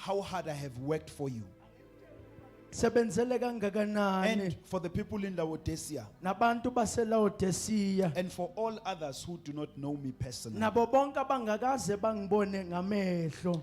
how hard I have worked for you. sebenzele kangakanani And for the people in Laodicea, nabantu baseLaodicea and for all others who do not know me personally. nabo bonke abangakaze bangibone ngamehlo.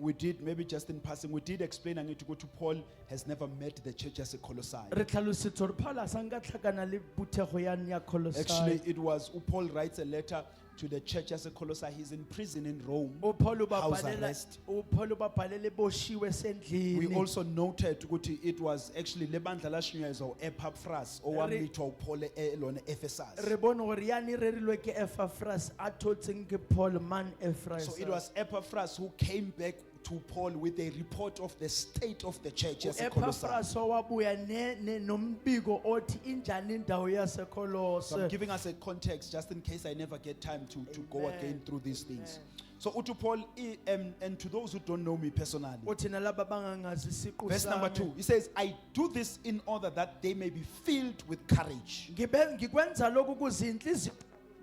We did, maybe just in passing, we did explain and to go to Paul has never met the church as a Colossae. Re tlhalositse hore Paul a sa nka tlhakana le puthego ya ya Colossae. Actually, it was Paul writes a letter to the church as a Colossae. He's in prison in Rome. Paul House arrest. babhalele boshiwe sendlini. We also noted ukuthi it was actually lebandla la shunyezwa Epaphras owamithwa uPaul elona Ephesus. Re bone hore yani rerilwe ke Epaphras a thotseng ke Paul man Ephraim. So it was Epaphras who came back to Paul with a report of the state of the church as a Colossae. Epaphras owabuya nombiko othi injani indawo So I'm yaseKolose. giving us a context just in case I never get time to go Amen. again through these things. So uto Paul, and to those who don't know me personally, Uthi nalaba bangangazi isiqu verse number sami. 2, he says, I do this in order that they may be filled with courage Ngikwenza lokhu ukuze inhliziyo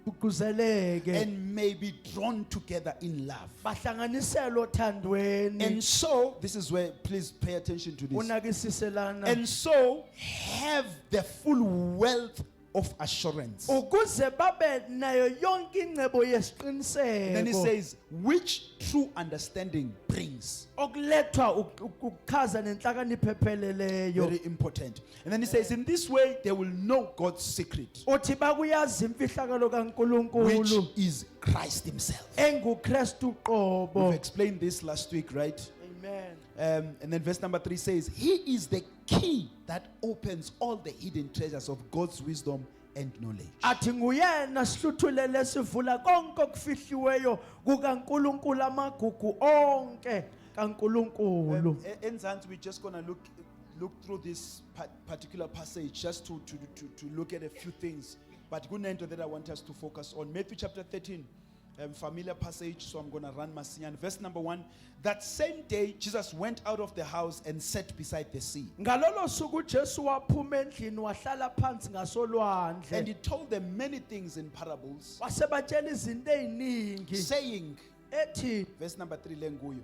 igquzeleke and may be drawn together in love. bahlanganiselwe othandweni. And so, this is where, please pay attention to this. Unakisiselana. And so, have the full wealth of assurance. Ukuze babe nayo yonke ingcebo Then he yesiqiniseko. says, which true understanding brings. Okulethwa ukukhaza nenhlakanipho epheleleyo. Very important. And then he says, in this way, they will know God's secret, Uthi bakuyazi imfihlakalo kaNkulunkulu which is Christ himself. enguKristu We've qobo. explained this last week, right? Amen. And then verse number 3 says, he is the key that opens all the hidden treasures of God's wisdom and knowledge. Athi nguyena sihluthulele sivula konke okufihliweyo kukaNkulunkulu amagugu onke kaNkulunkulu. In Zanzi, we're just going to look through this particular passage just to look at a few things. But good night that I want us to focus on. Matthew chapter 13, familiar passage, so I'm going to run Masian. Verse number 1, that same day Jesus went out of the house and sat beside the sea. Ngalolo suku Jesu waphuma endlini wahlala phansi And ngasolwandle. he told them many things in parables, Wasebatshela izinto eziningi saying, ethi verse number 3, lenguyo,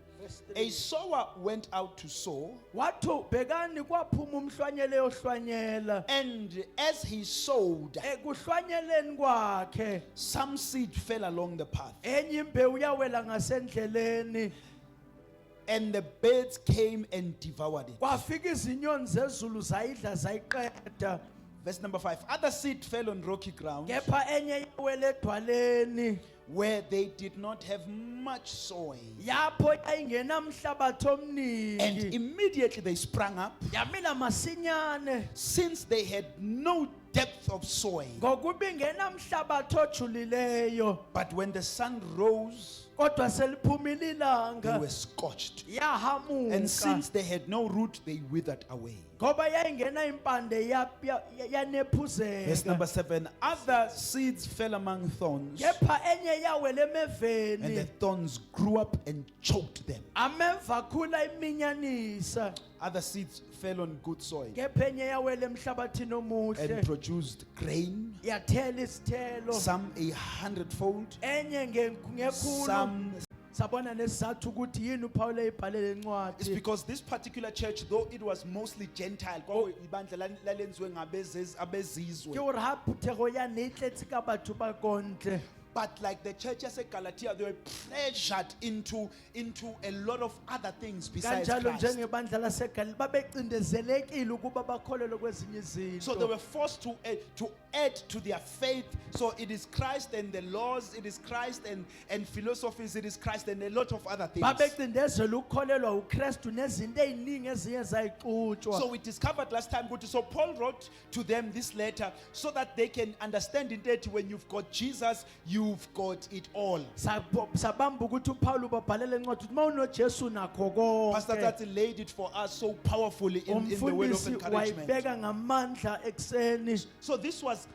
a sower went out to sow, wathi bekani kwaphuma umhlwanyele yohlwanyela. and as he sowed, Ekuhlwanyeleni kwakhe some seed fell along the path, enye imbewu yawela ngasendleleni. and the birds came and devoured it. Kwafika izinyoni zezulu zayidla zayiqeda. Verse number 5, other seed fell on rocky ground, Kepha enye yawela edwaleni where they did not have much soil, yapho yayingenamhlabathi and omningi. immediately they sprang up, Yamila masinyane since they had no depth of soil. ngokuba ingenamhlabathi ojulileyo. But when the sun rose, Kodwa seliphumile they ilanga were scorched, and yahamuka. since they had no root, they withered away. Ngoba yayingena impande Verse yanephuzeka. number 7, other seeds fell among thorns, Kepha enye yawela and the emeveni. thorns grew up and choked them. Ameva akhula iminyanisa. Other seeds fell on good soil Kepha enye yawela emhlabathini and omuhle. produced grain, Yathela isithelo. some 100-fold, Enye ngekhulu. some. Sabona nesizathu ukuthi yini uPaul eyibhalele It's incwadi. because this particular church, though it was mostly Gentile, ibandla lalenziwe abezizwe, Ke hore ha phuthego ya ne e tletse ka batho ba kontle. but like the churches at Galatia, they were pressured into a lot of other things besides Kanjalo Christ. njengebandla laseGalile babecindezelekile ukuba bakholelwe kwezinye So they izinto. were forced to add to their faith. So it is Christ and the laws, it is Christ and philosophies, it is Christ and a lot of other things. Babecindezela ukukholelwa uKristu nezinto eziningi eziye zayixutshwa. So we discovered last time, so Paul wrote to them this letter so that they can understand in that when you've got Jesus, you've got it all. Sabamba ukuthi uPaul babhalele incwadi ukuthi mawunoJesu nakho Pastor konke. Tati laid it for us so powerfully in the word of Umfundisi encouragement. wayibeka ngamandla ekseni. So this was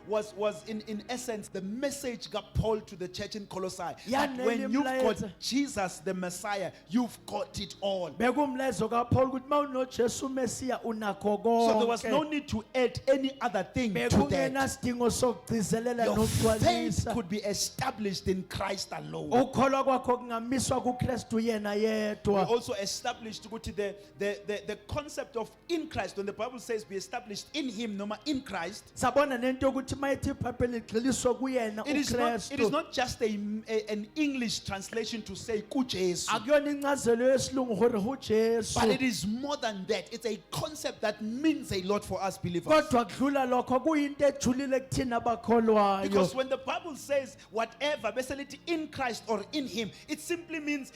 in essence the message got Paul to the church in Colossae. That Yanele when you've got imlayezo. Jesus the Messiah, you've got it all. Bekumlezo kaPaul ukuthi mawunoJesu Mesiya unakho konke. So there was no need to add any other thing to that. Bekungenasidingo sokugcizelela Your faith nokugcwalisa. could be as established in Christ alone. ukholwa kwakho kungamiswa kuKristu yena We yedwa. also established ukuthi the concept of in Christ, when the Bible says be established in him, noma in Christ, Sabona nento ukuthi mayithi iBhayibheli ligxiliswa kuyena it is uKristu. not just an English translation to say kuJesu, Akuyona incazelo yesilungu hore uJesu. but it is more than that. It's a concept that means a lot for us believers. Kodwa kudlula lokho kuyinto ejulile kuthina abakholwayo. Because when the Bible says whatever, basically in Christ or in him, it simply means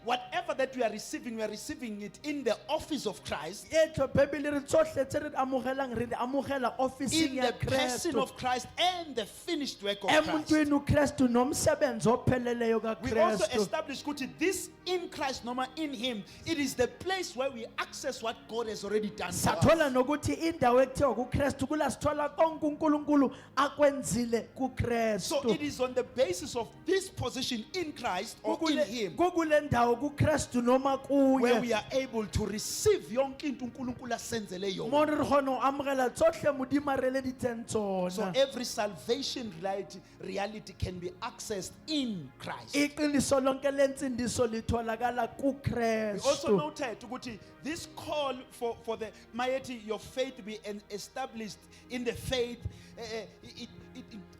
whatever that we are receiving it in the office of Christ, Etlo Bhayibheli ri tsohle tse re amogelang re di amogela officing in ya the person Kristu. of Christ and the finished work of Christ. Emuntwini uKristu nomsebenzi opheleleyo We also kaKristu. established ukuthi this in Christ, noma in him, it is the place where we access what God has already done for Sathola us. nokuthi indawo ekuthiwa kuKristu kula sithola konke uNkulunkulu akwenzile So kuKristu. it is on the basis of this position in Christ or in him Kukule ndawo kuKristu noma where kuye. we are able to receive yonke into uNkulunkulu asenzele yona. Mo re kgona ho amogela tsohle Modimo a re eleditseng So tsona. every salvation reality can be accessed in Christ. Iqiniso lonke lensindiso litholakala We also kuKristu. noted ukuthi this call for the mighty, your faith be established in the faith.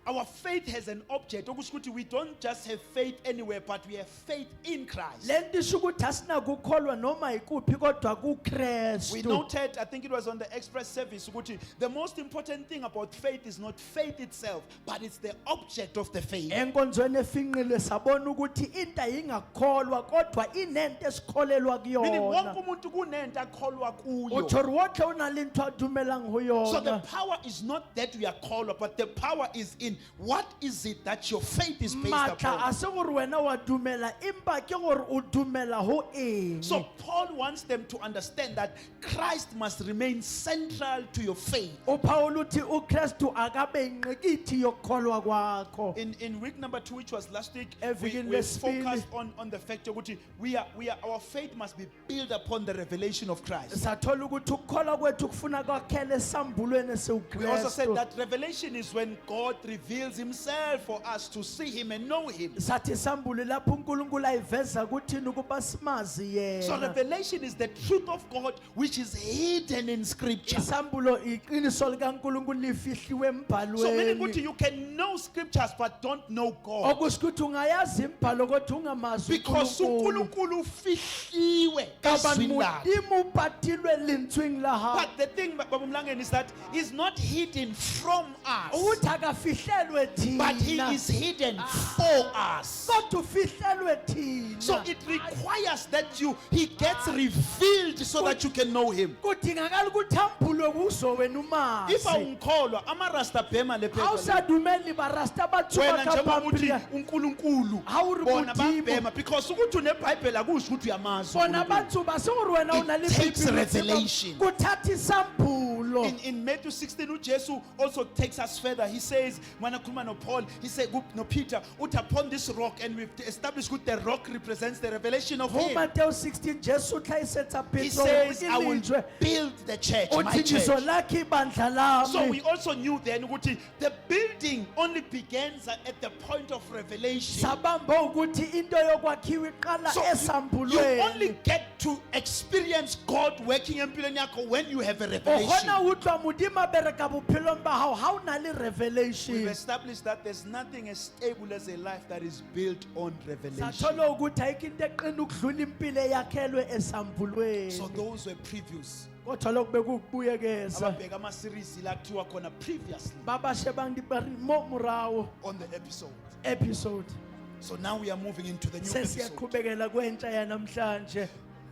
Our faith has an object. Okusho ukuthi we don't just have faith anywhere, but we have faith in Christ. Lento isho ukuthi asinakukholwa noma ikuphi kodwa We kuKristu. noted, I think it was on the express service, ukuthi the most important thing about faith is not faith itself, but it's the object of the faith. Enkonzweni efinqile sabona ukuthi into ayingakholwa kodwa inento esikholelwa Meaning wonke kuyona. umuntu kunento akholwa kuyo. Uthi wohle unalinto adumelang ho So the yona. power is not that we are called, but the power is in what is it that your faith is based Matla upon. ase gore wena wa dumela empa ke gore o dumela ho eng. So Paul wants them to understand that Christ must remain central to your faith. uPaul uthi uKristu akabe ingqikithi yokholwa kwakho. In week number 2, which was last week, Evikini we lesibili. focused on the fact that our faith must be built upon the revelation of Christ. Sathola ukuthi ukukholwa kwethu kufuna kwakhele esambulweni We also said seuKristu. that revelation is when God reveals himself for us to see him and know him. Sathi sambule lapho uNkulunkulu ayiveza kuthini ukuba simazi So yena. revelation is the truth of God which is hidden in scripture. So Isambulo iqiniso likaNkulunkulu lifihliwe meaning ukuthi embhalweni. you can know scriptures but don't know God. Okusho ukuthi ungayazi imbhalo kodwa ungamazi Because uNkulunkulu. uNkulunkulu ufihliwe Kabani ezwini lakhe. modimo upatilwe lentsweng la hao. But the thing, Baba Mlangeni, is that he's not hidden from us, Ukuthi akafihlelwe but he thina. is hidden for us. Kodwa ufihlelwe thina. So it requires that he gets revealed so that you can know him. kudingakala ukuthi ambulwe kuzo wena umazi. If awungikholwa amarasta bhema lephepha Awusadumeli barasta bathuka wena njengoba uthi kaphambili. uNkulunkulu Awuri bona Mudimu. babhema, because ukuthi uneBhayibheli akusho ukuthi uyamazi Bona uNkulunkulu. bathu basore wena It unale takes revelation. kuthatha isambulo. In Matthew 16, uJesu also takes us further. He says, when akhuluma no Paul, he said, no Peter, ut upon this rock, and we've established that the rock represents the revelation of him. Matthew 16 Jesu tlayisetsa He Petro says, I will ilizwe. build the church, my Uthi church. ngizolakha ibandla So we lami. also knew then ukuthi the building only begins at the point of revelation. Sabamba ukuthi into yokwakhiwa iqala So you only esambulweni. get to experience God working empilweni yakho when you have a O revelation. gona utlwa modimo bereka bophelong ba hao ha o na le We've revelation. established that there's nothing as stable as a life that is built on revelation. Sathola ukuthi ayikho into eqina ukudlula impilo yakhelwe esambulweni. So those were previews. Kodwa lokhu bekukubuyekeza. Ababheka ama-series la kuthiwa khona previously Babashe bangibari mo morawo on the episode. episode. So now we are moving into the new episode. Sesiyaqhubekela kwentsha yanamhlanje.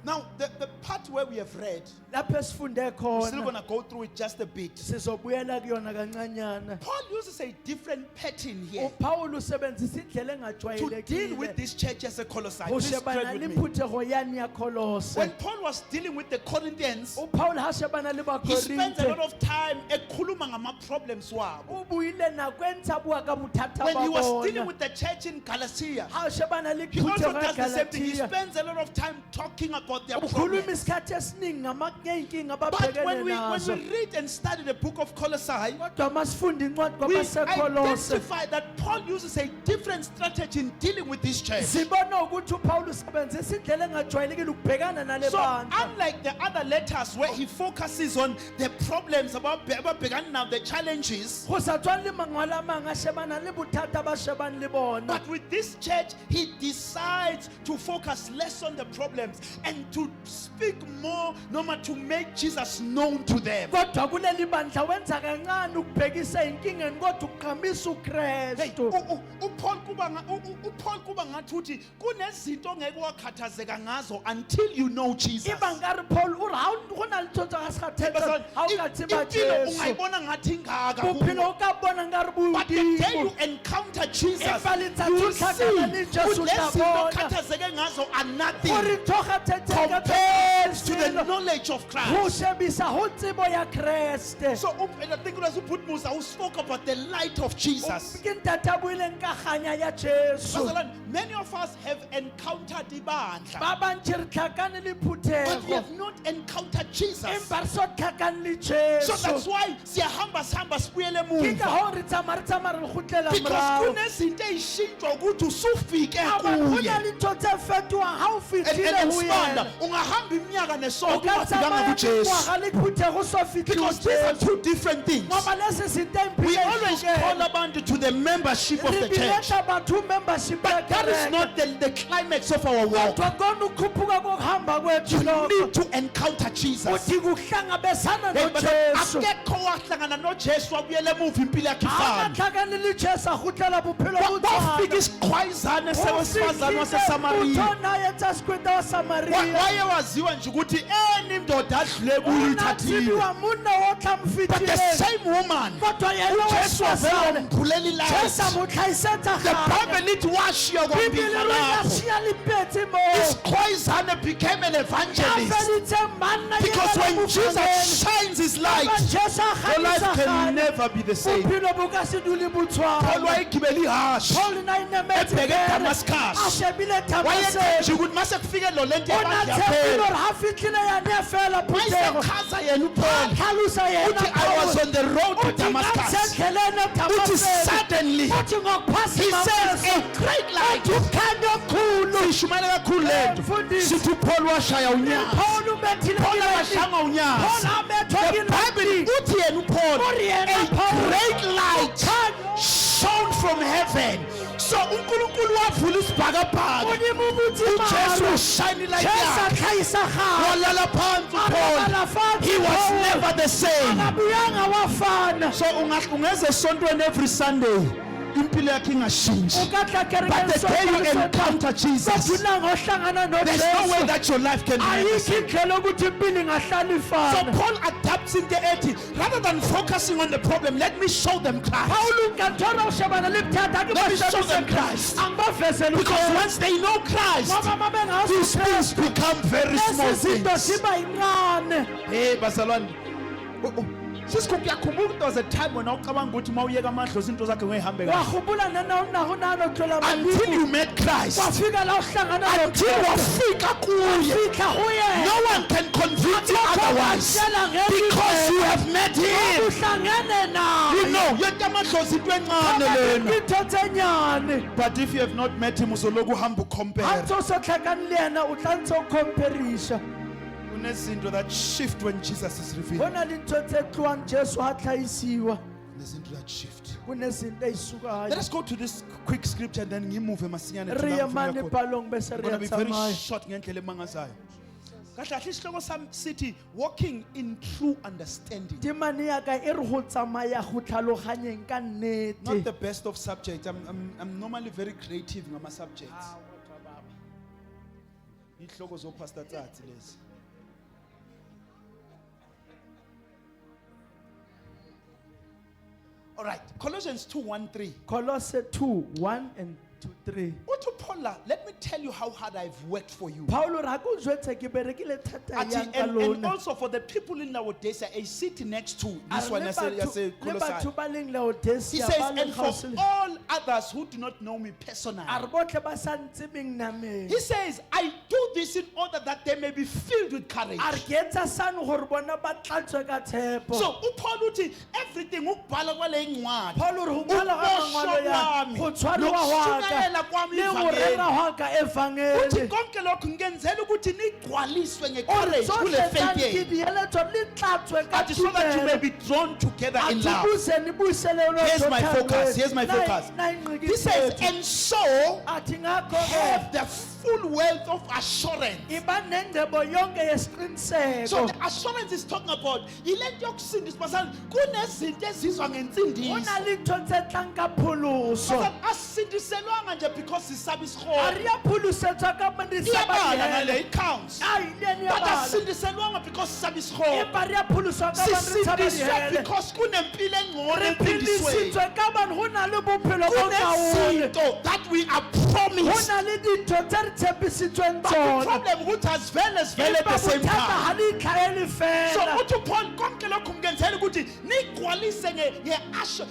Now the part where we have read, Lapho esifunde we're still khona going to go through it just a bit. sizobuyela kuyona kancanyana. Paul uses a different pattern here uPaul usebenzisa indlela to deal with engajwayelekile this church as a Colossae. Please ushebana tread with me. limphuthego yani ya When Kolose. Paul was dealing with the Corinthians, uPaul ha shebana le he spends a lot baKorinte. of time ekhuluma ngama-problems wabo. Ubuyile nakwenza bua ka bothata When ba he was dealing bona. with the church in Galatia, Ha shebana le he also phuthego ya does the same thing. He Galatia. spends a lot of time talking about about their ukhuluma problems. isikhathi esiningi ngey'nkinga But when ababhekene we nazo read and study the book of Colossae, kodwa masifunde incwadi we kwabasekolose identify that Paul uses a different strategy in dealing with this church. sibona ukuthi uPaul usebenzisa indlela engajwayelekile ukubhekana nale So, bandla unlike the other letters where he focuses on the problems about now the challenges, go sa tswang le mangwalo a mangwe a shebana le bothata ba shebang le bona but with this church, he decides to focus less on the problems and to speak more, to make Jesus known to them. kodwa kuleli bandla wenza kancane ukubhekisa enkingeni kodwa ugqamisa Hey, uKristu uPaul kuba ngathi uthi kunezinto ongeke wakhathazeka ngazo until you know Jesus. iba nkare Paul uri go na le tso tsa ga se kgathetsa ga o ka tseba Impilo Jesu ungayibona ngathi ingaka bophelo kuwe. o ka bona nkare But the day you bodimo encounter Jesus, Empa letsatsi you o will see hlakana le Jesu, o tla lezinto bona. okhathazeke ngazo are nothing gore ntho kgathetseka compared to the knowledge of go Christ. shebisa go tsebo ya Kreste So, and I think it was Musa who spoke about the light of Jesus. ke ntate a buileng ka kganya ya Jesu Pastor, many of us have encountered ibandla, ba bantši re tlhakane le but we phuthego have not encountered Jesus. empa re so tlhakane le So that's Jesu why siyahamba sibuyele ke ka emuva. go re tsamaya re gotlela Because morago kunezinto ey'shintshwa ukuthi usufike aba go kuye. na le ntho tse fetoang ga o And fitlhile go expanda. yena Ungahamba iminyaka o nesonto ka ungafikanga tsamaya kuJesu. mengwaga le phuthego so fitlhe go Because these are Jesu two different things. ngoba lesi sinto We empilo always call abantu to the membership of re the church. bileta batho membership ya But that is kereke not the climax of our walk. kodwa kona ukhuphuka kokuhamba kwethu You lokho need to encounter Jesus. uthi kuhlangabezana Hey, but nojesu akekho wahlangana noJesu wabuyela emuva impilo yakhe ifana. akahlakane le jesu agotlela bophelo Wafika isiqhwayizane sewesifazane waseSamariya. utonaye tsa sikweta wa samariya Waye waziwa nje ukuthi indoda adlule kuyo ithathile. unatsibiwa monna wo But the tlamfitileng same woman, kodwa yena uJesu wavele wesifazane wamkhulela jesu ilazi. mo tlhaisetsa The gale Bible lithi washiya bibele kwambika re lapho. yashiya lepetse mo Isiqhwayizane became an evangelist. afelitse manna Because when Jesus shines his light, jesu a your life kgabisa can gale never be the same. bophelo bo ka se dule Paul botshwana wayegibela ihashe. Paul na inemetse Ebheke pere, eDamascus. a shebile Wayecatshe Damascus ukuthi mase kufike lo lento o na yebandla tshepile yaphela. gore ha fitlhile yane fela phuthego Wayesechaza yena a uPaul tlhalosa uthi I was on the road to Damascus. ngendleleni Uthi suddenly uthi he ngokuphasima says a great light. ukhanya omkhulu Sishumele kakhulu lento. Mfundisi. Sithi uPaul washaya unyawo. Paul ubethile Paul ileti. akashanga Paul unyawo. abethwa The Bible ileti. uthi yena uPaul Uri yena a Paul. great light shone from heaven. So uNkulunkulu wavula isibhakabhaka. Udimo ukuthi uJesu imali. ushine light Jesu yakhe. akhayisa gale. Walala phansi Alala uPaul. phansi He was Paul. never the same. Akabuyanga wafana. So ungeze esontweni every Sunday impilo yakhe ingashintshi. Ukatla But the day you encounter Jesus, there's no way that your life can be the ayikho same. indlela ukuthi impilo ingahlala So ifana Paul adapts into 80. Rather than focusing on the problem, let me show them Christ. Pawulo nkathora ushebana le bothata ke Let me show them bashebise Christ. angibavezele Because once they know Christ, ngoba uma bengazi these things become very small ezi zinto things. ziba yincane Hey, bazalwane. Sisikho kuyakhumbula ukuthi there was a time when awucabanga ukuthi mawuyeka amadlozi into zakhe ngeyihambe kahle. wakhumbula nena uthola Until you met Christ. wafika la uhlangana Until wafika kuye. wafika kuye No one can convince you otherwise. Because you have met him. uhlangene naye You know, yonke amadlozi into encane lena. into tsenyane But if you have not met him, uzoloku uhamba ucompare. antse o so tlhakane le yena o tla ntse o comparisha Kunezinto that shift when Jesus is go revealed. na le ntho tse tloang jesu a tlhaisiwa Kunezinto that shift. kunezinto Let ey'sukayo us go to this quick scripture and then ngimuve masinyane to re ye la ngifuna mane khona. palong bese I'm re going to ya be very tsamaya short ngendlela emangazayo. Kahle kahle isihloko sami sithi walking in true understanding. temane ya ka e re go tsamaya go tlhaloganyeng ka Not the nnete best of subjects. I'm normally very creative ngama subjects. Ihloko zo Pastor Tsatsi lezi. All right, Colossians 2:1-3. Colossae 2:1 and 2:3 Uthi Paul la, let me tell you how hard I've worked for you. Paulo ra ko jwetse ke berekile thata Ati, yang ka and lona. also for the people in Laodicea, I sit next to A this re one. le I say, batho- le Colossae. batho ba leng He Laodicea says, ba leng and for gaufi le- all others who do not know me personally. a re botlhe ba sa ntsebeng nameng. He says, I do this in order that they may be filled with courage. A re ke etsa sane gore bona ba tlatswe ka tshepo. So, uPaul uthi everything ukubhala kwale ncwadi. Paulo re go ngwala ga mangwalo ya go tshwaruwa gwa nokushumayela ka kwami le go ivangeli. rera gwa ka Uthi evangeli. konke lokhu ngenzela ukuthi nigcwaliswe O re ngecourage kule tsohle faith tsa yenu. diheletso le tlatswe ka Ati so that you may tumelo. be drawn together A in love. tibuse ni busele lo Here's my tothandwe. focus. Here's my Na- focus. na ingqiki He says, zethu. and so Athi ngakho have ke the full wealth of assurance. iba nengcebo yonke So yesiqiniseko. the assurance is talking about ilento yokusindiswa basana kunezinto ezizwa ngensindiso. Una litho tse tlang ka pholoso. Basana asindiselwanga nje because sisaba A isihola. re a pholosetswa ka mane sa ba Iyabala yena. ngale it counts. Ai le ni But yabala. asindiselwanga because sisaba isihola. Empa re a pholoswa ka mane sa ba Sisindiswa yena. because kunempilo engcono Re ephindisweni. phindisitswe ka mane ho na le bophelo bo kaone. Kunezinto that we are Ho promised. na le dintho tse re tshepisitsweng But the tsona. problem ukuthi azivele zivele at Empa the same bothata time. ha le itlhaele So fela. uthi Paul konke lokhu ngenzela ukuthi nigcwalise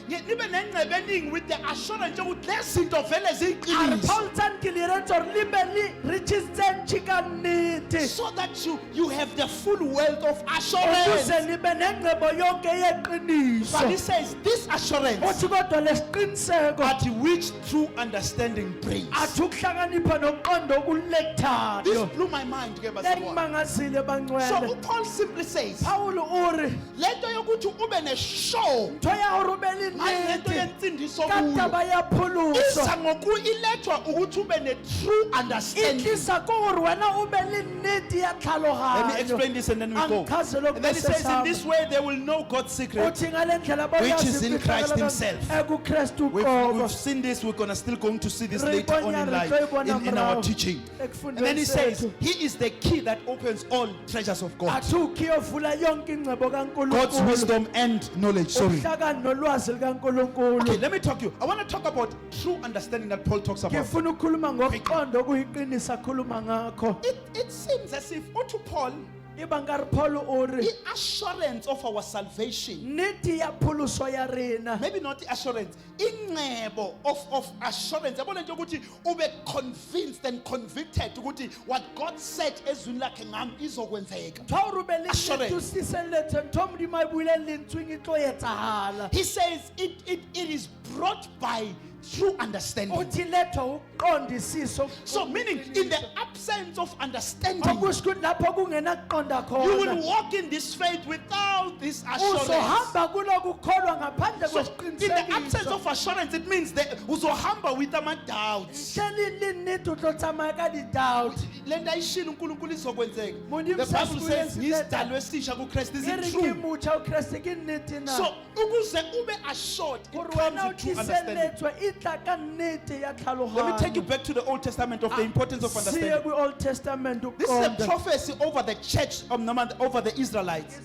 nibe nengcebo eningi with the assurance yokuthi lezi zinto vele A re ziyiqiniso. Paul tsankile re tso re libe le register ka nnete. So that you have the full wealth of assurance. Ukuze nibe nengcebo yonke But he yeqiniso. says this assurance Uthi kodwa lesiqiniseko at which true understanding brings. athi ukuhlakanipha nokuqonda okulethayo. This blew my mind ke bazalwane. Ngimangazile So bangcwele. Paul simply says Paulo uri lento yokuthi ube ne-show ntho ya hore ube le ngale nto nnete yentsindiso ka kuyo taba ya pholoso. isa ilethwa ukuthi ube ne-true E understanding. tlisa ko gore wena o be le nnete ya Let me tlhaloganyo. explain this and then we go. Angichazele And then he says, in this way they will know God's secret. uthi ngale ndlela Which is in Christ himself. ekukristu We've uqobo. seen this, we're going to still going to see this Re later on ibonya, in re life, tlo ibona in our morao. teaching. And Ekufundweni then he says, sethu. he is the key that opens all treasures of God. Athi ukhiye ovula yonke ingcebo God's kaNkulunkulu. wisdom and knowledge, sorry. Uhlakani nolwazi Okay, likaNkulunkulu. let me talk to you. I want to talk about true understanding that Paul talks about. Ngifuna ukukhuluma ngokuqonda okuyiqiniso akhuluma ngakho. It seems as if unto Paul, Iba ngari Paulo uri the assurance of our salvation, nnete ya pholoso ya rena. maybe not the assurance, ingcebo of assurance. Yabona nje ukuthi ube convinced and convicted ukuthi what God said ezwini lakhe ngami izokwenzeka. Tha o rubele Assurance. tu siseletse ntho modimo a buile lentsweng e tlo etsahala. He says it is brought by true understanding. Uthi lethwa uqondisiso. So meaning in the absence of understanding, Okusho ukuthi lapho kungena kuqonda you will khona. walk in this faith without this assurance. Uzohamba kulokukholwa ngaphandle So in the absence kwesiqinisekiso. of assurance, it means that uzohamba with ama-doubts. Hleli linnete o tlo tsamaya ka di-doubt. Lento ayishilo uNkulunkulu izokwenzeka. Modimo The Bible sesibuye says sithetha. ngisidalwe esisha kuKristu. Is E it re ke true? mutsha uKristu ke nnete na. So ukuze ube assured, it Gore comes wena o with true understanding. tiseletswe e tla ka nnete ya Let me take you tlhaloganyo. back to the Old Testament of the importance of Siye understanding. kwi-Old Testament This is a uqonda. prophecy over the church of over the Israelites.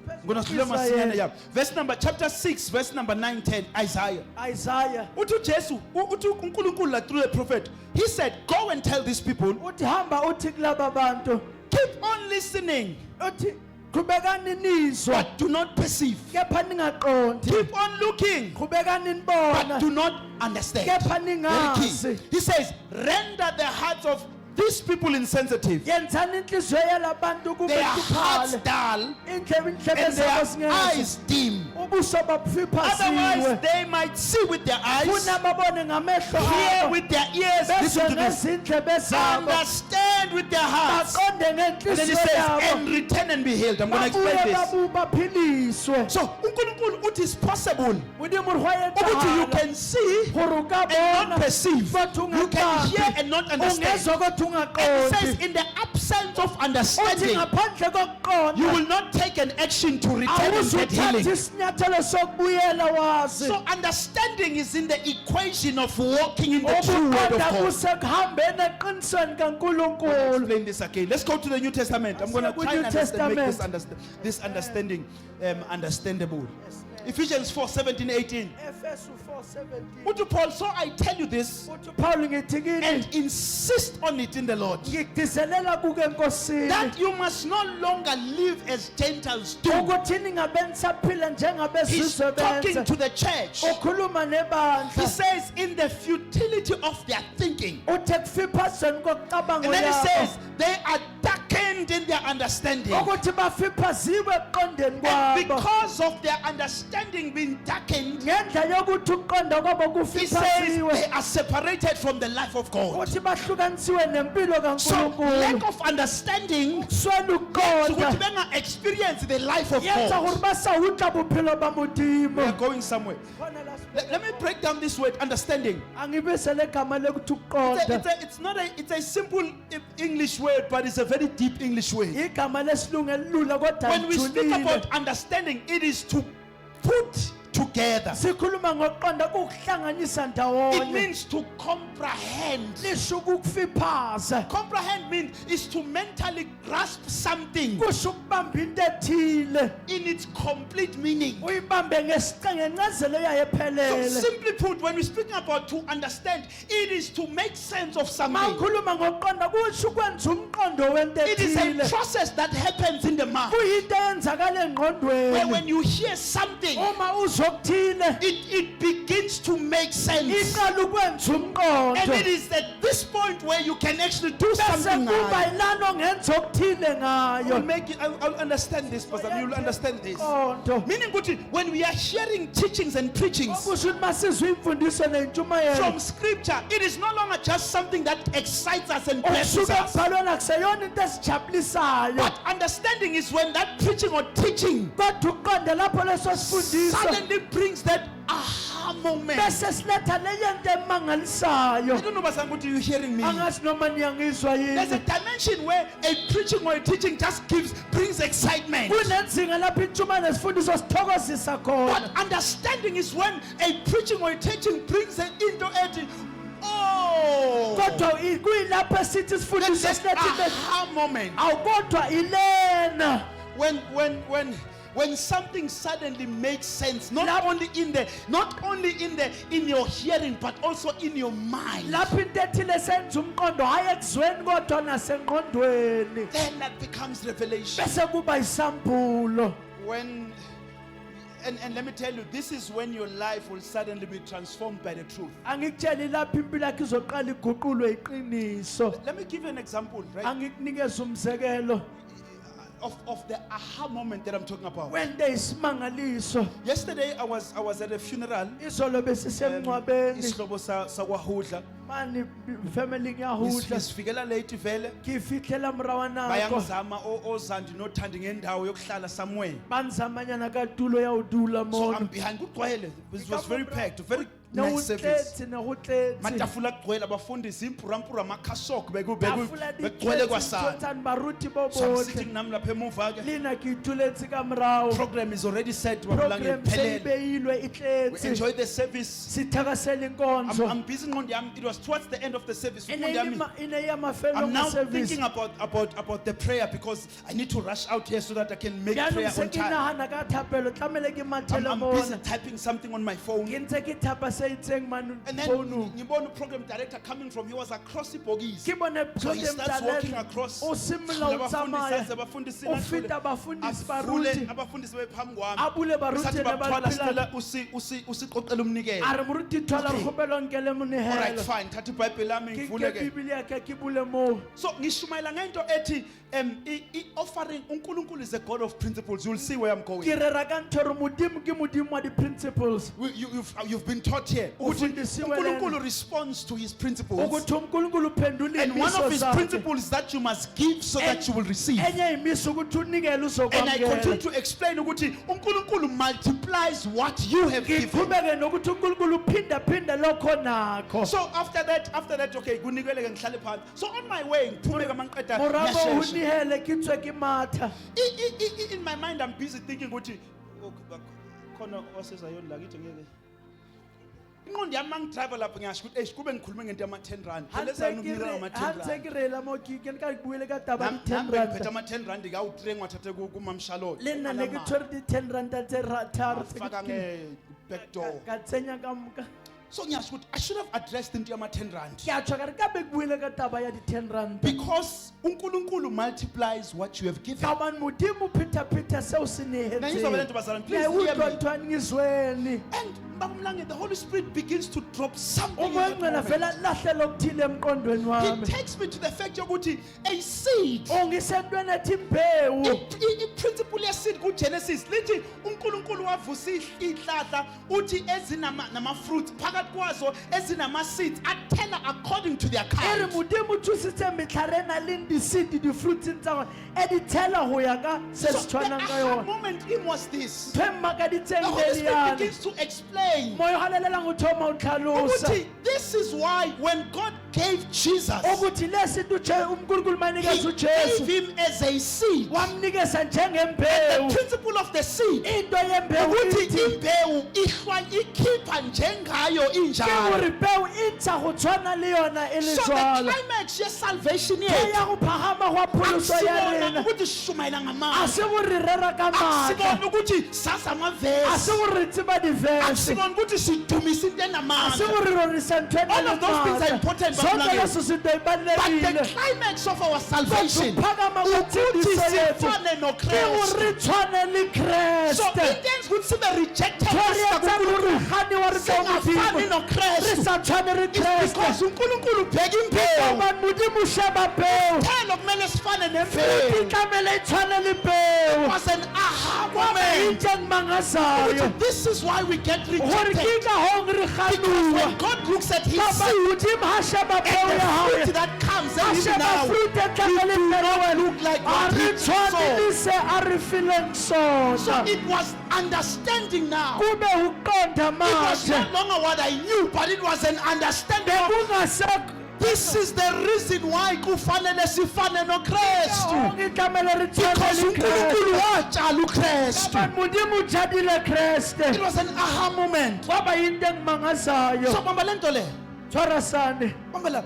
I'm going to Israel. Verse number chapter 6, verse number 9, 10, Isaiah. Isaiah Uthi Jesu, uthi uNkulunkulu la through the prophet. He said, "Go and tell these people, uthi hamba uthi kulaba bantu keep on listening, uthi qhubekani nizwa but do not perceive. kepha ningaqondi, Keep on looking, qhubekani but do nibona not understand." kepha Very ningazi. key. He says, "Render the hearts of these people insensitive, Yenzani inhliziyo yalabantu kube their hearts ikhale, dull, indlebe and zabo their zingezi, eyes dim. ubuso Otherwise, babufiphasiwe, they might see with their eyes, funa babone ngamehlo hear abo, with their ears, bezwe listen to this, ngezindlebe zabo, understand with their hearts." baqonde And then he ngenhliziyo says, yabo, "And return and be healed." I'm going to babuye explain this. baphiliswe. So, uNkulunkulu uthi it's possible Modimo re hwa ukuthi you etsahala can see gore o ka and not bona perceive. kodwa You can hear ungaqondi, and not understand. ungezwa kodwa And it says, ungaqondi. in the absence of Uthi understanding, ngaphandle kokuqonda you will not take an action to return and get awuzuthatha healing. isinyathelo sokubuyela wazi. So, understanding is in the equation of walking in the true word of Ukuqonda God. kusekuhambeni eqinisweni kaNkulunkulu. Explain this again. Let's go to the New Testament. I'm going to Siya try and kwi-New make Testament. this understanding understandable. Ephesians 4:17, 18. Efesu 4:17. Uthi Paul, so I tell you this Uthi Paul ngithi kini and insist on it in the Lord, ngigcizelela kuke enkosini that you must no longer live as Gentiles do. ukuthi ningabe nisaphila He's njengabezizwe talking benze. to the church. Ukhuluma He nebandla. says, in the futility of their thinking. Uthe kufiphazweni kokucabango And then he yabo. says, they are darkened in their understanding. Ukuthi bafiphaziwe ekuqondeni And kwabo. because of their understanding being darkened, Ngendlela yokuthi ukuqonda kwabo he says they kufiphaziwe. are separated from the life of God. Uthi bahlukanisiwe nempilo So lack kaNkulunkulu. of understanding Swela yenza ukuthi ukuqonda. benga experience the life of Yenza God. ukuthi basawutla bophelo ba We are modimo. going somewhere. Let me break down this word understanding. Angibisele igama lokuthi ukuqonda. It's a simple English word, but it's a very deep English word. Igama lesilungu elula kodwa When we speak lijulile. about understanding, it is to put together. Sikhuluma ngokuqonda kukuhlanganisa It ndawonye. means to comprehend. Lisho ukufiphaza. Comprehend means is to mentally grasp something Kusho ukubamba into ethile. in its complete meaning. Uyibambe ngencazelo yayo So ephelele. simply put, when we're speaking about to understand, it is to make sense of something. Mawukhuluma ngokuqonda kusho ukwenza umqondo wento It is a ethile. process that happens in the mind. Kuyinto eyenzakala Where engqondweni. when you hear something, Uma uzwa okuthile, it begins to make sense. iqala ukwenza And umqondo. it is at this point where you can actually do Bese something. kuba ngayo. yilana ongenza okuthile ngayo. I'll understand this, Pastor. You'll understand this. Umqondo. Meaning, Guti, when we are hearing teachings and preachings Okusho ukuthi masizwa imfundiso nentshumayelo. from Scripture, it is no longer just something that excites us and blesses Okusuka us. ekubhalweni akuseyona into esijabulisayo. But understanding is when that preaching or teaching Kodwa uqonde lapho leso sifundiso. suddenly brings that aha moment. Bese siletha leyo nto I emangalisayo. don't know, Pastor, Guti, you hearing me? Angazi noma niyangizwa There's a yini. dimension where a preaching or a teaching just brings excitement. Kunenzinga lapho intshumayelo nesifundiso sithokozisa khona. But understanding is when a preaching or a teaching brings an into it. Oh, Kodwa kuyilapho esithi that's isifundiso that silethi into aha moment. awukodwa ilena. When something suddenly makes sense, not only in your hearing, but also in your mind, Lapho into ethile senza umqondo hayi ekuzweni kodwa nasengqondweni. then that becomes revelation. Bese kuba isambulo. When and let me tell you, this is when your life will suddenly be transformed by the truth. Angikutsheli lapho impilo yakhe izoqala iguqulwe iqiniso. Let me give you an example, right, Angikunikeza umzekelo of the aha moment that I'm talking about. wento isimangaliso. Yesterday I was at a funeral. Izolo besisemncwabeni. Isihlobo sakwahudla. Mani family ngiyahudla. Nisifikela late vele. Ngifihlela mrawanako. Bayangizama ozandi nothandi ngendawo yokuhlala somewhere. Banzamanyana katulo yawudula So I'm mono. behind kugcwele. It was very packed, very nice service. Nawutletsi. Matafula kugcwele abafundisi impurampura amakhasok Tafula begcwele kwasana. ditletsi baruti So I'm bobotle. sitting nami lapha emuva ke. Lina kituletse kamrao. Program is already set. Wabulanga Program iphelele. seyibeyilwe We itletsi. enjoy the service. Sithakasela inkonzo. I'm busy ngqondo yami. It was towards the end of the service. Ngqondo yami, Ineyamafelo I'm now service. thinking about the prayer because I need to rush out here so that I can make prayer on time. Yanong ka thapelo tlamele ke mathele I'm busy mona. typing something on my phone. Ke ntse ke thapa se itseng manu And then phone. ngibona program director coming from, he was across the bogis. Ke bone So he program starts walking talent. across. O simula o tsamaya. Abafundisi O feta abafundisi avule baruti. abafundisi bephambi kwami. Abule baruti Besathi ne bathwala baphila. sicela usiqoqela umnikelo. Are moruti thola Okay. khopelo nkele All right, monehelo. fine. Thatha iBhayibheli lami Ke ngivule ke. Biblia yakhe ke bule mo. So ngishumayela ngento ethi offering uNkulunkulu is a God of principles. You'll see where I'm going. Ke rera ka ntho re modimo ke modimo wa di principles. You've been taught here. Ukuthi Ufundisiwe lena. uNkulunkulu responds to his principles. Ukuthi uNkulunkulu uphendula And one of imiso his zakhe. principles is that you must give so that you will receive. Enye imiso ukuthi unikele And I continue uzokwamukela. to explain ukuthi uNkulunkulu multiplies what you have given. Ngiqhubeke nokuthi uNkulunkulu uphinda phinde lokho nakho. So after that, okay, kunikeleke ngihlale phansi. So on my way, ngiphume kamanqeda Morago ngiyashesha. unihele ke tswe ke matha. In my mind I'm busy thinking ukuthi khona osezayoni la kithi ngeke. inqondo yami mangidrayiva lapha ngiyasho ukuthi kube ngikhulume ngento yama-10 rand phela ezani ukunira ngama-10 rand ke rela mo ke ke ka buile ka taba di 10 nambe ngiphethe rand ama-10 rand ka-3 ngwathathe kumamshalot le nna ne ke tshwere di 10 rand tse tharo faka nge-backdoor ka tsenya ka moka so ngiyasho ukuthi I should have addressed into yama-10 rand ke a tshwa ka re ka be ke buile ka taba ya di 10 rand because uNkulunkulu multiplies what you have given. ka ban modimo pheta seo se Ngiyizwa le nto bazalwane, nehetse please ya hear utlwa me. ntwana ngizweni And Babamlange, the Holy Spirit begins to drop something in umoya that ngcwele moment. vela lahlela okuthile emqondweni He wami takes me to the fact yokuthi a seed ungisentweni ethi imbewu iprinciple yeseed kuGenesis lithi uNkulunkulu wavusa ihlahla uthi ezinama-fruits phakathi kwazo ezinama-seeds athela according to their e re kind. modimo o thusitse metlhare e na leng di-seed di-fruitseng tsa gone e di thela go ya ka se So se the tshwanang ka aha yone moment in was this. ntho e mmakaditseng The Holy le Spirit liane begins to explain moya o galelelang go thoma o tlhalosa ukuthi this is why when God gave Jesus, ukuthi lesi unkulunkulu manikeza He ujesu gave him as a seed. wamnikeza The njengembewu principle of the seed into yembewu ukuthi ithi imbewu ikhipha njengayo ke injalo. gore peo e ntsha go tshwana le yona e le So the jwalo climax ye-salvation ke yethu ya go phagama go pholoso ya akusibona rena ukuthi sishumayela a ngamandla, se go re rera ka maatla akusibona ukuthi sazi a amavesi, se go re tseba divese akusibona ukuthi sidumisa into a se enamandla. go re rorisa ntho e All of those things are important, sonke Babulangeni. leso sinto But the ibalulekile climax of our salvation ukuphakama ukuthi kwetsindiso yethu sifane ke noKristu. gore re tshwane le So kreste into enza ukuthi sibe rejected tori sika etsa gore kuNkulunkulu, gane wa re tsa singafani modimo re noKristu. sa tshwane re It's because kreste uNkulunkulu ubheka imbewu. obani modimo o sheba peo Thelo kumele sifane ke nembewu. tlamele e tshwane le peo Was an aha kwaba moment. inteng mangasayo Ukuthi this is why we get gore rejected. ke ka hong re Because ganuwa when God looks at his kapa seed modimo ha sheba peo and ya the fruit gae that comes a and even sheba now, fruit e tlamele mmele look like a what re he tshwane saw. le se a re fileng So sona it was understanding now. kube uqonda It was manje no longer what I knew, but it was an understanding of bekungasekho this is the reason why kufanele sifane noKristu. hong e tlamele re tshwane Because le uNkulunkulu kreste watshala uKristu. kapa modimo o jadile It kreste was an aha moment. kwaba inteng mangasayo So bamba lento le. tshwara sane Bamba la.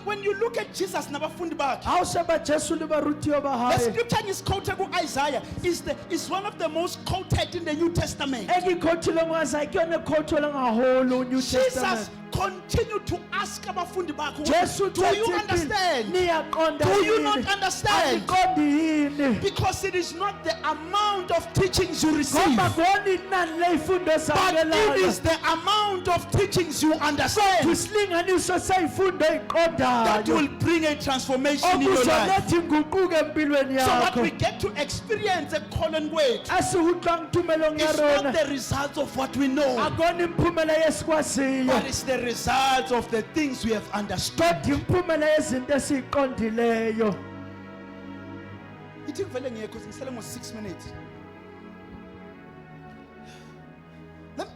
When you look at Jesus nabafundi bakhe, ha o sheba jesu le barutiwa ba the gae scripture is quoted in Isaiah is one of the most quoted in the New Testament. e ke khothileng wa sa ke yone khothileng haholo new Jesus testament continued to ask abafundi bakhe, jesu do you understand? niyaqonda Do you yini? not understand? Aniqondi yini Because it is not the amount of teachings you receive, ngoba koni inani leifundo but it esabelana is the amount of teachings you understand isilinganiso seyifundo that eyiqondayo will bring a transformation in your life. okuzolethi inguquko empilweni So what yakho we get to experience a colon weight asihutlwang tumelong ya is not rona the result of what we know, akoni imphumela yesikwaziyo but it's the result of the things we have understood. kodwa imphumela yezinto esiyiqondileyo Ithi ngivele ngiyekho ngisele ngo-6 minutes.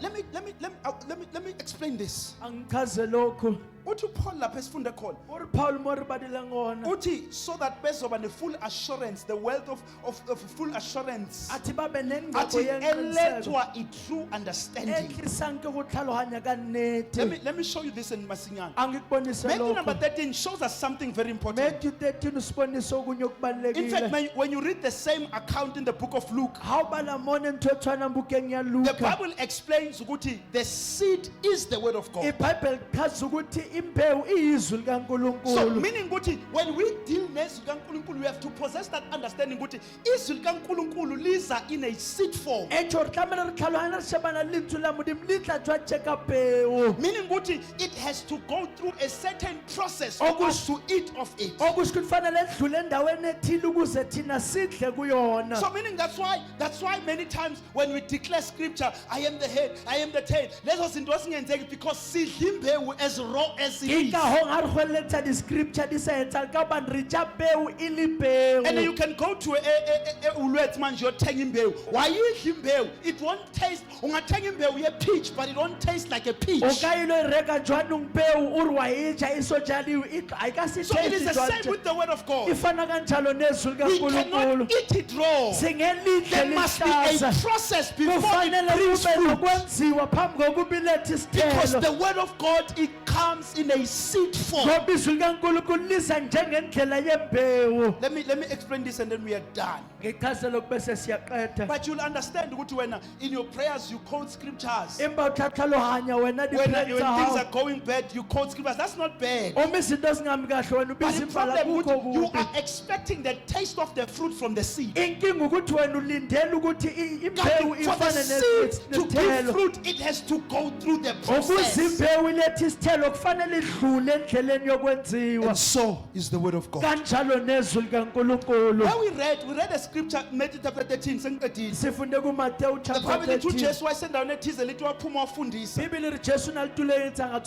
Let me explain this. angichaze lokhu Uthi Paul lapha esifunda khona uri paul mo re badile ngona uthi so that bezoba ne-full assurance, the wealth of full assurance, athi babe nengqobo athi yenqiniseko elethwa i-true understanding. etlisang ke go tlhaloganya ka nnete Let me show you this in Masinyane. angikubonise Matthew number lokho 13 shows us something very important. Matthew 13 usibonise okunye In fact, okubalulekile when you read the same account in the book of Luke, ha o bala mone ntho e tshwanang bukeng ya the luka Bible explains ukuthi the seed is the word of God. ibhayibheli lichaza ukuthi imbewu iyizwi So likankulunkulu meaning ukuthi when we deal nezwi likaNkulunkulu, we have to possess that understanding ukuthi izwi likaNkulunkulu liza in a seed form. etsho re tlamele re tlhaloganya re shebana le lentswe la modimo le tla tswa tjeka peo Meaning ukuthi it has to go through a certain process for us to eat of it. okusho ukuthi kufanele edlule endaweni ethile ukuze thina sidle kuyona So meaning that's why many times when we declare scripture, I am the head, I am the tail, lezo zinto singenzeki because sidla imbewu as raw as it Ke is. ka hong ha re kgweletsa di-scripture di sa etsang ka hobane re ja peo e le peo. And then you can go to a ulwet man, you're taking bew. Why you him bew? It won't taste. Ungathenga imbewu ye peach, but it won't taste like a peach. O ka ilo e reka jwanong peo o re wa e ja e so jaliwe ha e ka se So it is taste the same jwang. with the word of E God. fana ka njalo nezwi We likaNkulunkulu. cannot eat it raw. Se ngelihle There must be a lihlaza. process before Kufanele it brings kube fruit. nokwenziwa phambi kokuba ilethe Because isithelo. the word of God, it comes in a seed form. Ngoba izwi likaNkulunkulu liza njengendlela yembewu. Let me explain this and then we are done. Ngichazela bese siyaqeda. But you'll understand ukuthi when in your prayers you quote scriptures. Emba uthathalohanya wena When di-prayers things tsa are hao. going bad, you quote scriptures. That's not bad. Uma izinto zingami kahle wena But ubiza the imbala problem kukho ukuthi you kubi. are expecting the taste of the fruit from the seed. Inkinga ukuthi wena ulindele ukuthi imbewu For the ifane seed to give nesithelo. fruit, it has to go through the Ukuze process. imbewu ilethe isithelo kufanele idlule endleleni yokwenziwa. And so is the word of God. Kanjalo nezwi likaNkulunkulu. When we read a scripture, Matthew chapter 13, sengiqedile. Sifunde kuMateyu The chapter Bible lithi 13. uJesu wayesendaweni ethize lithi waphuma wafundisa. Bibili ri Jesu nalitule intsanga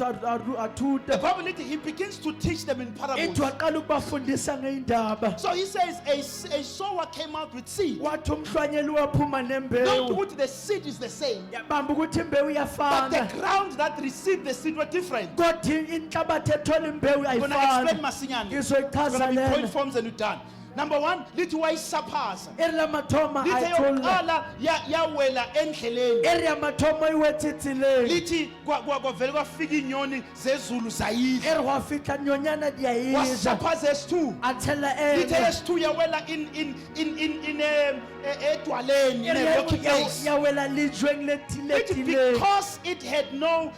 athute. The Bible lithi he begins to teach them in Ithi parables. waqala ukubafundisa ngeindaba. So he says a sower came out with seed. Wathi umhlwanyeli waphuma Not nembewu. ukuthi the seed is the same, Yabamba ukuthi imbewu but the iyafana. ground that received the seed were different. Kodwa inhlabathi ethola imbewu I'm gonna explain ayifani. masinyane. Ngizoyichaza Gonna be point lena. forms and we're done. Number one, lithi wayisaphaza. Eri lamathoma Lithi ayithola. yokuqala yawela endleleni. Eri yamathoma iwethithileni. Lithi kwavele kwafika inyoni zezulu zayidla. Eri wafika nyonyana diyayidla. Wasaphaza S2. Athela Lithi enye. S2 yawela in edwaleni, in a rocky place. Yawela lijweng Lithi letilethileni. because it had no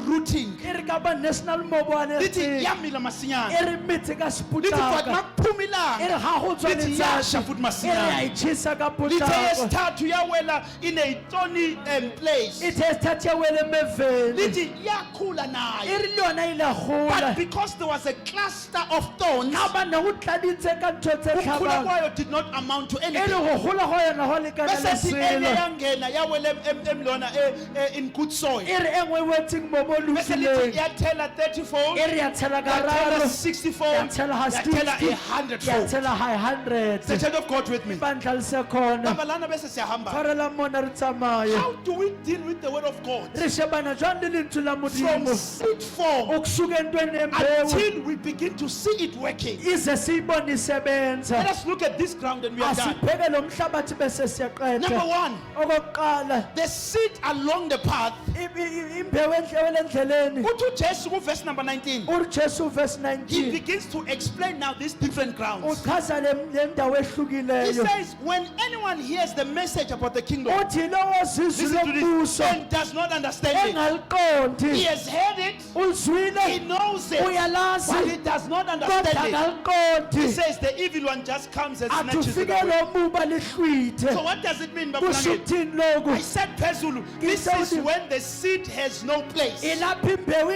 rooting. Eri kaba national mobile Lithi eti. yamila masinyane. Eri mithi ka Lithi but sputaka. makuphuma Eri ilanga. ha go tswa Lithi yasha letsatsi. futhi Eri masinyane. ayitshisa ka Lithe potako. yesithathu yawela in a thorny place. Ithe sithathe yawela emeveni. Lithi yakhula nayo. Eri lona ile But gola. because there was a cluster of thorns, Aba na go tladitse ka ntho tse ukhula tlhabang. kwayo did not amount to Eri anything. go gola go yona go lekana le Bese thi enye selo. yangena yawela emlona in good soil. Eri engwe wetseng mobo Bese lithi lokileng. yathela 30-fold, Eri ya tshela ka yathela raro. 60-fold, Ya tshela ha yathela 60. 100-fold. Ya tshela ha 100. The child of God with me. Bandla lise khona. Hamba lana bese siyahamba. Tshwarela mona re tsamaye. How do we deal with the word of God? Re shebana jwang le lentswe la From Modimo. seed form Ukusuka entweni embewu until we begin to see it working. ize siyibone isebenza. Let us look at this ground and we are done. Asibheke lo mhlabathi bese Number siyaqeda. one, Okokuqala, the seed along the path. imbewu enhlewele endleleni. Uthi uJesu kuverse number 19. Uri Jesu verse He 19. begins to explain now these different grounds. Uchaza le ndawo He ehlukileyo. says, when anyone hears the message about the kingdom, Uthi lo wozizwe listen to this, lombuso and does not understand it. He engaliqondi. has heard it, he Ulizwile knows it, uyalazi but he does not kodwa understand it. He akaliqondi. says the evil one just comes and snatches it Atufike away. lo muba lihlwithe. So what does it mean, Kusho Babulange? ukuthini loku? I said, Pezulu, this is when the seed has no place. Ilapha imbewu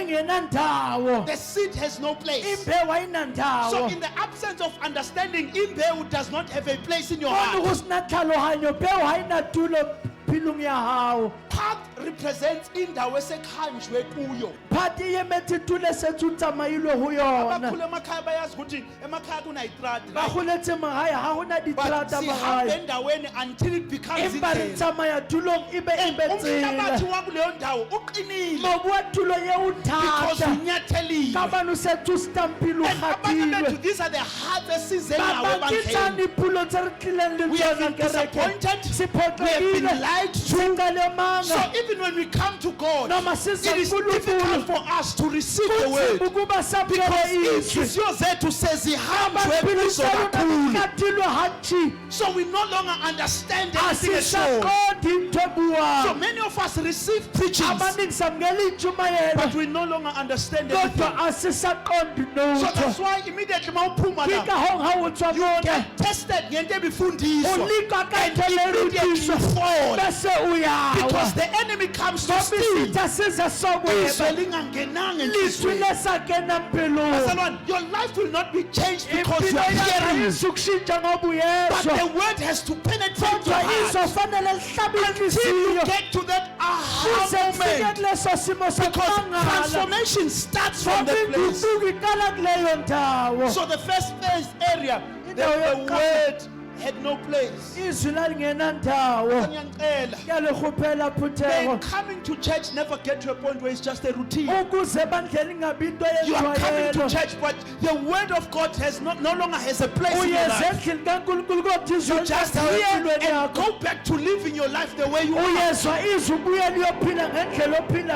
ingenandawo. The seed has no place. Imbewu So ayinandawo. in the absence of understanding, imbewu does not have a place in your Kona heart. kusinathalohanyo imbewu ayinatulo philong ya hao. Path represents indawo esekhanjwe kuyo. Phathi yemethi tule sethu tsamailwe ho yona. Abakhulu emakhaya bayazi ukuthi emakhaya kunayitrati. Ba holetse magae ha hona But ditrata sihambe magae. endaweni until it becomes Empa re indlela. tsamaya tulong ibe Umhlabathi tsela. wakuleyo ndawo uqinile Mobu wa tulo ye because uthata. unyathelile. Kabano sethu stampile And abanye bethu, uhatilwe. these are the hearts esize ngawo Babakitsane ebandleni. pulo tse re tlileng le We have tsona been disappointed. We have been Siphoxekile. lied to. Singale manga. So even when we come to God, Noma it siza is difficult kuNkulunkulu. for us to receive the word. Ukuba samkele Because izwi. inhliziyo zethu sezihanjwe Abaphila kuzo isalo kakhulu. nakatilwe hathi. So we no longer understand anything at all. Asisaqondi into So ebuwayo. many of us receive preachings, Abaningi samukela intshumayelo. but we no longer understand Kodwa anything. asisaqondi So that's lutho. why immediately mawuphuma Ke ka la, hong ha o tswa you mona. get tested trusted ngento ebifundiswa ulikwa and kakhele immediately ruthiswa you fall bese because uyawa the enemy comes to ngoba steal. isitha size Izwe sokweba lingangenanga lizwi enhliziyweni. lesakena mpilweni Bazalwane, your life will not be changed because you impilo are yakho hearing, izukushintsha ngoba but uyezwa the word has to penetrate your kodwa heart izofanele lihlabe until you inhliziyo get to that aha kuze kufike moment. kuleso simo Because sokumangala transformation starts from ngoba that place. inguquko iqala kuleyo ndawo So the first phase area, the word had no place. izwi lalingenandawo Ngiyacela, kuyalihluphela may phutheko coming to church never get to a point where it's just a routine. ukuze bandleni ingabi into You are coming to yenjwayelo church, but the word of God has no longer has a place in your uyeze life. endlini kankulunkulu kodwa izwi You just lingendawo hear empilweni and yakho go back to living your life the way you are. uyezwa izwi ubuyela uyophila ngendlela ophila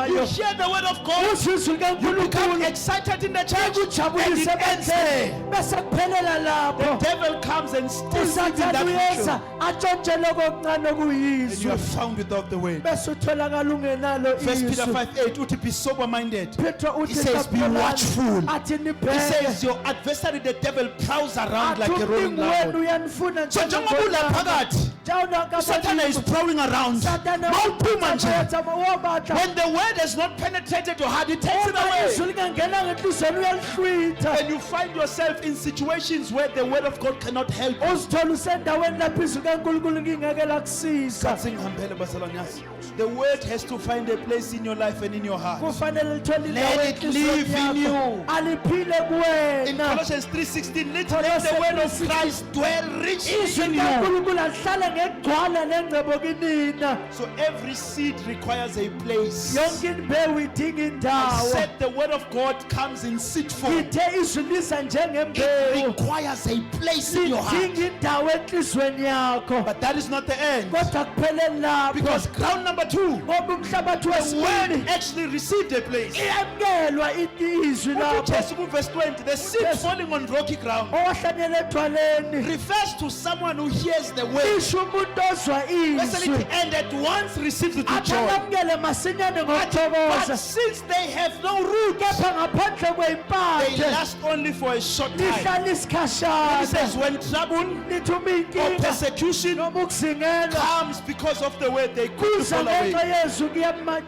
You ngayo hear the word of God, uzwe izwi you become likankulunkulu excited in the church, and ekujabulise it ends bandleni there. bese kuphelela lapho The devil comes and steals it in usathane that uyeza picture, atshontshe lokho okuncane and you okuyizwi are found without the word. bese utholakala ungenalo 1 Peter izwi 5:8, uthi be sober-minded. Petro uthi He says, be "Qaphelani, watchful." athi He nibheke says your adversary, the devil, prowls around athi like a rolling umlingi wenu lion. uyanifuna So njengoba ulaphakathi, Satan is prowling around. Mawuphuma nje. When the word has not penetrated your heart, it takes it away. izwi lingangenanga enhliziyweni uyalihlwitha And you find yourself in situations where the word of God cannot help you. uzithola usendaweni lapho izwi kankulunkulu ngingeke lakusiza Singihambele bazalwane yasi. The word has to find a place in your life and in your heart. kufanele lithole Let indawo it live in enhliziyweni you. yakho aliphile In kuwena Colossians 3:16, let the word of Christ dwell richly izwi in you. likankulunkulu alihlale ngegcwala nengcebo kinina So every seed requires a place. yonke imbewu idinga I indawo said the word of God comes in seed form. ngithe izwi liza It njengembewu requires a place in your heart. lidinga indawo enhliziyweni yakho But that is not the end. kodwa kupheleli lapho Because ground number 2, ngoba umhlabathi the wesibili word actually received a place. iyamukelwa izwi lapho Ujesu verse 20, the seed falling on rocky ground owahlanyela edwaleni refers to someone who hears the word. isho umuntu ozwa izwi And at once receives it with athi joy. alamukele masinyane But ngokuthokoza since they have no root, kepha ngaphandle they kweyimpande last only for a short time. lihlala He isikhashana says when trouble lithi uma or inkinga persecution noma ukuzingelwa comes because of the word, they quickly kuza fall ngenxa away. yezwi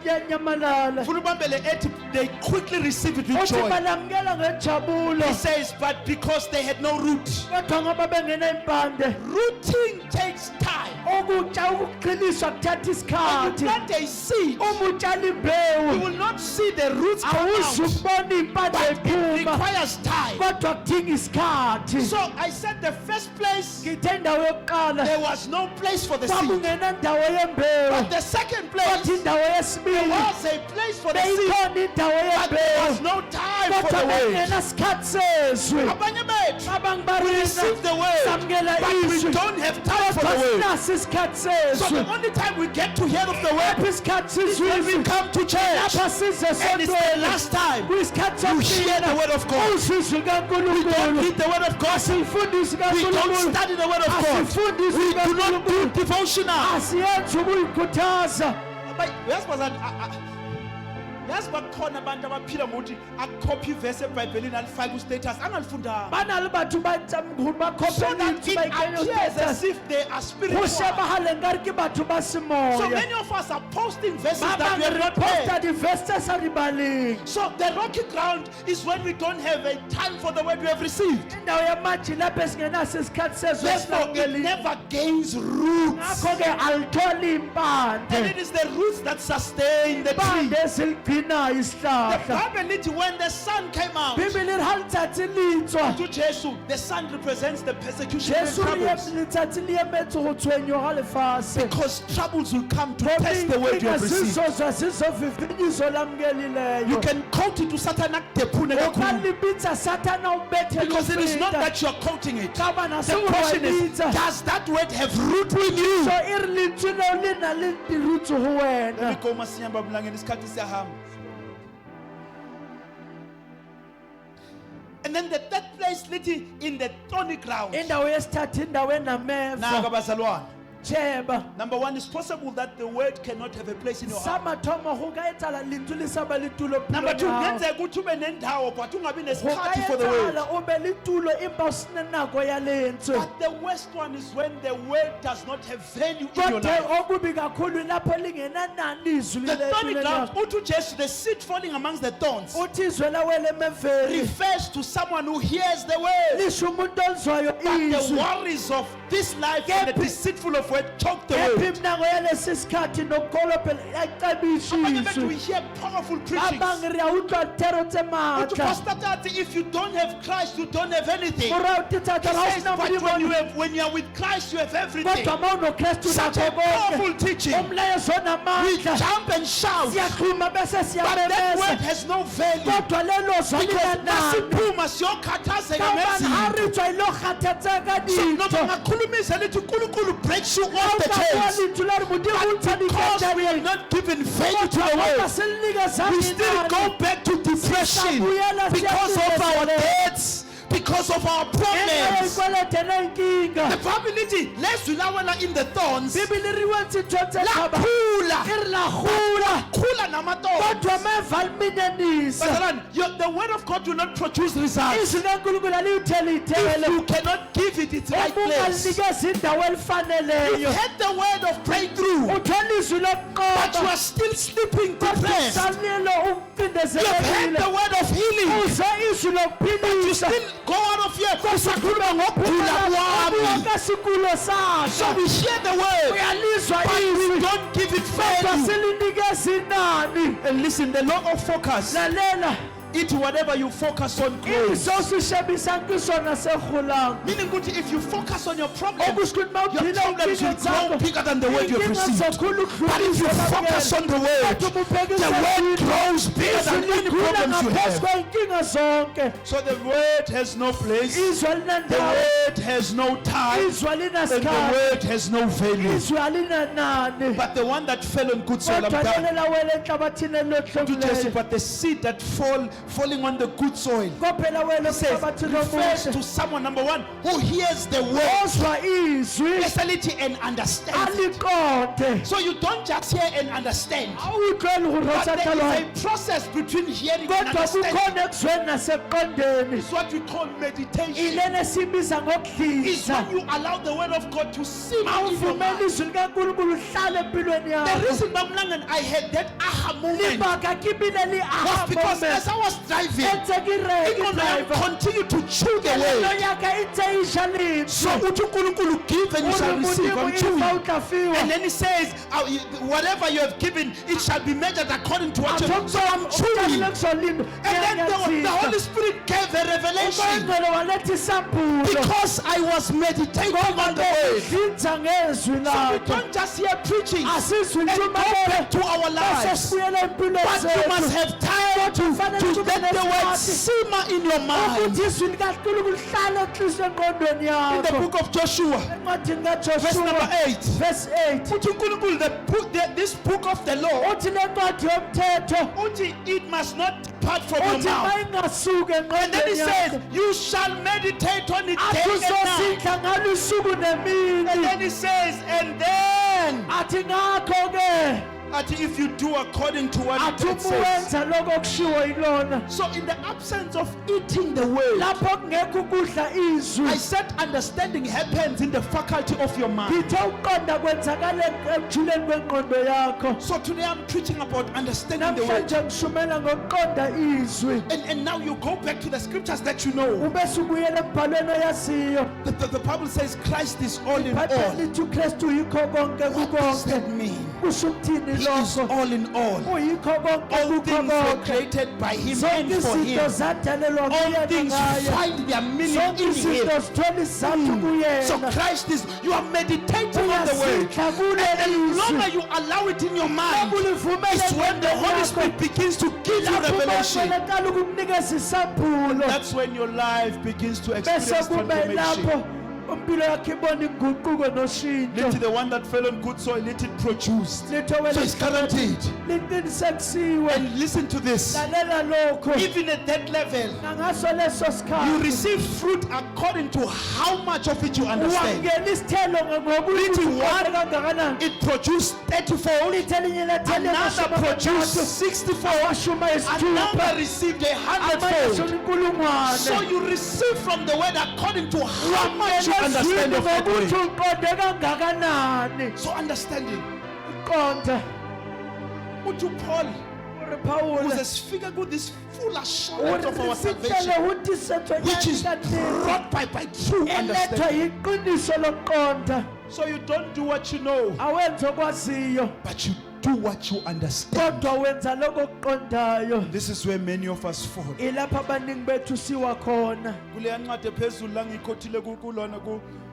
kuyanyamalala Funa ubambele ethi, they quickly receive it with uthi joy. balamukela ngenjabulo He says, but because they had no root. kodwa ngoba bengena impande Rooting takes time. ukuqiniswa kuthatha When you isikhathi plant a seed, uma utshala you imbewu will not see the roots come out. awuzukubona impande But it iphuma requires time. kodwa kudinga isikhathi So I said the first place, ngithe indawo yokuqala there was no place for the seed. kwakungena ndawo yembewu But the second place, kodwa indawo there yesibili was a place for the seed. beyikhona indawo But there was yembewu no time for kodwa the word. bengena sikhathi sezwi Abanye bethu, abangi we receive the word, samukela but we izwi don't have time for kodwa the word. sinaso isikhathi So sezwi the only time we get to hear of the word lapho isikhathi is when we sizwizwi come to church. lapha size And it's the sontweni last time kwisikhathi you hear the word of God. uzizwi We don't kankulunkulu read the word of God. asiyifundisi We don't kankulunkulu study the word of God. asifundisi We do not do kankulunkulu devotional. asiyenzi ukuyikhuthaza Uyazi bazali, yazi bakhona abantu abaphila ngokuthi akhophe ivesi ebhayibhelini alifake kustatus angalifundanga. banalo batho ba tsamguru ba So that khopelitse it ba ikenya appears as status if they are go spiritual. shebagale nkare ke batho ba So semoya many of us are posting verses ba that we bangwe have re not posta heard. di-verse tse sa di baleng So the rocky ground is when we don't have a time for the word we have received. indawo yamaji lapho esingenaso isikhathi sezwe Therefore, it esingakelile never gains roots. ngakho-ke alitholi And impande it is the roots that sustain the tree. impande eziligcinayo The isihlahla Bible literally, when the sun came out bibili ri ha letsatsi litswa to Jesus, the sun represents the persecution and jesu troubles. letsatsi le emetse go tshwenyo ga lefase Because troubles will come to test the word you have received. zizozwa zizovivinyiso lamukelileyo You can quote it to Satan o ka libitsa satana o because it is not bethelofeta that you are quoting it. ka bana se The o question is, bitsa does that word have root in you? so e re lentswe leo le na le dirutso go Let me wena go masinyamba bulangeni isikhathi siyahamba. And then the third place lithi in the thorny ground. indawo yesithathu indawo Naka enameva bazalwane. tsheba. Number one, it's possible that the word cannot have a place in your Sa heart. mathomo go ka etsala lentswe le sa ba le tulo Number two, pelong ya hao. kungenzeka ukuthi ube nendawo but ungabi Go ka nesikhathi for the word. etsala o be le tulo empa o sena nako ya lentswe. But the worst one is when the word does not have value in your Kodwa life. okubi kakhulu lapho lingenanani izwi The le- thorny le- ground, uthi uJesu, the seed falling amongst the thorns, uthi izwi lawele emeveni refers to someone who hears the word. lisho umuntu olizwayo But the izwi. worries of this life and the deceitful of word choke the Kepha word. iminako yalesi sikhathi nokukholopela yacebisha Abanye bethu we izwi. hear powerful preachings. Abang re a utlwa thero tse Uthi matla. Pastor Tati, if you don't have Christ, you don't have anything. Morao ti tata He ha o says, sena but Modimo, when you are with Christ, you have everything. kodwa ma unoKristu Such a nakho powerful konke. teaching. Umlayezo We onamandla. jump and shout, Siyaqhuma bese but that word siyamemeza. has no value. Kodwa lelo zwi Because linanani. masiphuma siyokhathazeka Kabani ha ngezinto. re tswa ilo kgathatseka So noma dintho. ngakhulumisa lithi uNkulunkulu breaks you off the Awukabona chains. litho la re Modimo o But ntsha because we are diketsaneng. not given value to Kodwa the ngoba word, selinikezanga we still inani. go back to depression Sisabuyela because of our siyacindezeleka. debts, because of our Ngenxa problems. yezikwelede nenkinga. The Bible lithi lezwi lawela in the thorns Bibili ri wenza intho tse thaba. lakhula Iri lahula. khula namathorns. Kodwa meva liminenisa. Brethren, the word of God will not produce results Izwi likaNkulunkulu aliyitheli if ithele. you cannot give it its right Uma place. ungalinikeza indawo You elifaneleyo. had the word of breakthrough, Uthola izwi but you lokuqoba. are still sleeping Kodwa depressed. usalilo You have had ucindezelekile. the word of healing, Uze izwi but you lokuphilisa. still go out of here usakhuluma ngokugula kwami. Kasikulo So sakho. we hear the word, Uyalizwa but we izwi. don't give it Kodwa value. silinikeza inani. And listen, the law of focus, Lalela. it whatever you focus on grows. Isosishebisang kusona segolang. Meaning, good, if you focus on your problems, Okusho ukuthi your mawuphila problems will inkinga grow zakho. bigger than the word you have Inkinga received. zakhula But if you ukudlulisa focus on the Kodwa word, uma ubhekisa the word izwi, grows bigger than izwi any likhula problems you ngaphezu have. kwey'nkinga zonke. So the word has no place, Izwi the alinandawo. word has no time, Izwi and the alinasikhathi. word has no value. Izwi alinanani. But the one that fell on good soil, I'm Kodwa done. lelo lawela enhlabathini To Jesse, elohlobileyo. but the seed that falling on the good soil Kophela welo says, emhlabathini refers to omuhle. someone, number one, who hears the word Ozwa izwi speciality and understands it. aliqonde. So you don't just hear and understand, Awuyiqeli but ukurosa there thalwayo. is a process between hearing and Kodwa understanding. kukhona ekuzweni naseqondeni. It's what we call meditation. Ilena sibiza Is ngokudlisa. when you allow the word of God to sink in your Awuvumela mind. izwi likaNkulunkulu lihlale empilweni The yakho. reason Bamlangan I had that aha moment Libaka kibile li was aha because as moment. I was driving, Etseka ireki ingqondo yami driver. continued to chew the Lento word. yakhe ithe isha So lithi. uthi uNkulunkulu give and you shall Uri receive. Modimo I'm ifa chewing. utafiwa. And then he says, whatever you have given, it shall be measured according to what you have. So I'm chewing. Uqalile kuzolinda. And then the Holy Spirit gave a revelation Ubengcwele waletha isambulo. because I was meditating on the word. Ngidlinza ngezwi So we lakho. don't just hear preaching and Asizwi go intshumayelo. back to our Bese lives. sibuyele empilweni But you must zethu. have time to let the word simmer in your mind. Ukuthi izwi likaNkulunkulu lihlale enhliziyweni engqondweni In the yakho. book of Joshua, Encwadini verse number kaJoshua 8. verse 8 Uthi uNkulunkulu, this book of the law, uthi le ncwadi yomthetho uthi it must not depart from your uthi mouth. mayingasuki And then he engqondweni says, yakho you shall meditate on it athi day and night. uzosidla ngalo usuku And nemini then he says, and then, athi ngakho-ke if you do according to what athi it uma says. wenza lokho okushiwo yilona So in the absence of eating the word, lapho kungekho ukudla izwi I said understanding happens in the faculty of your mind. ngithe ukuqonda kwenzakala ekujuleni kwengqondo yakho So today I'm preaching about understanding the word. namhlanje ngishumela ngokuqonda izwi And now you go back to the scriptures that you know. ubese ubuyela embhalweni oyaziyo The Bible says Christ is all in ibhayibheli all. lithi ukristu yikho konke What does kukonke that mean? kusho ukuthini He is lokho all in all. uyikho konke All kukho things were konke created by him zonke and for izinto him. zadalelwa All kuyena things ngaye find their meaning zonke in izinto him. zithola isizathu So kuyena Christ is, you are meditating on the word. uyasidla kule And the longer izwi you allow it in your mind, ulivumele is when the Holy yakho Spirit begins to give you lapho revelation. uqala ukukunikeza isambulo That's when your life begins to bese experience kube lapho transformation. impilo yakhe ibona inguquko noshintsho Lithi the one that fell on good soil, let it produce. lithobele So it's guaranteed. liqinisekisiwe And listen to this. lalela lokho Even at that level, nangaso leso you sikhathi receive fruit according to how much of it you understand. wangena isithelo Lithi one, kangakanani it produced 30-fold. lithe elinye Another produced 60-fold. amashumi ayisithupha Another received amanye 100-fold. ashumi inkulungwane So you receive from the word according to how much you understand of that ngokuthi way. uqonde kangakanani So understanding. qonda Uthi Paul uri Pawule ukuze sifike ku this full assurance of our uri salvation, sitshele ukuthi setho which is brought by true elethwa understanding. yiqiniso lokuqonda So you don't do what you know, awenzi okwaziyo but you do what you understand. kodwa wenza lokho okuqondayo This is where many of us fall. ilapha abaningi bethu siwa khona Kuleya ncwadi ephezulu la ngiyikhothile kulona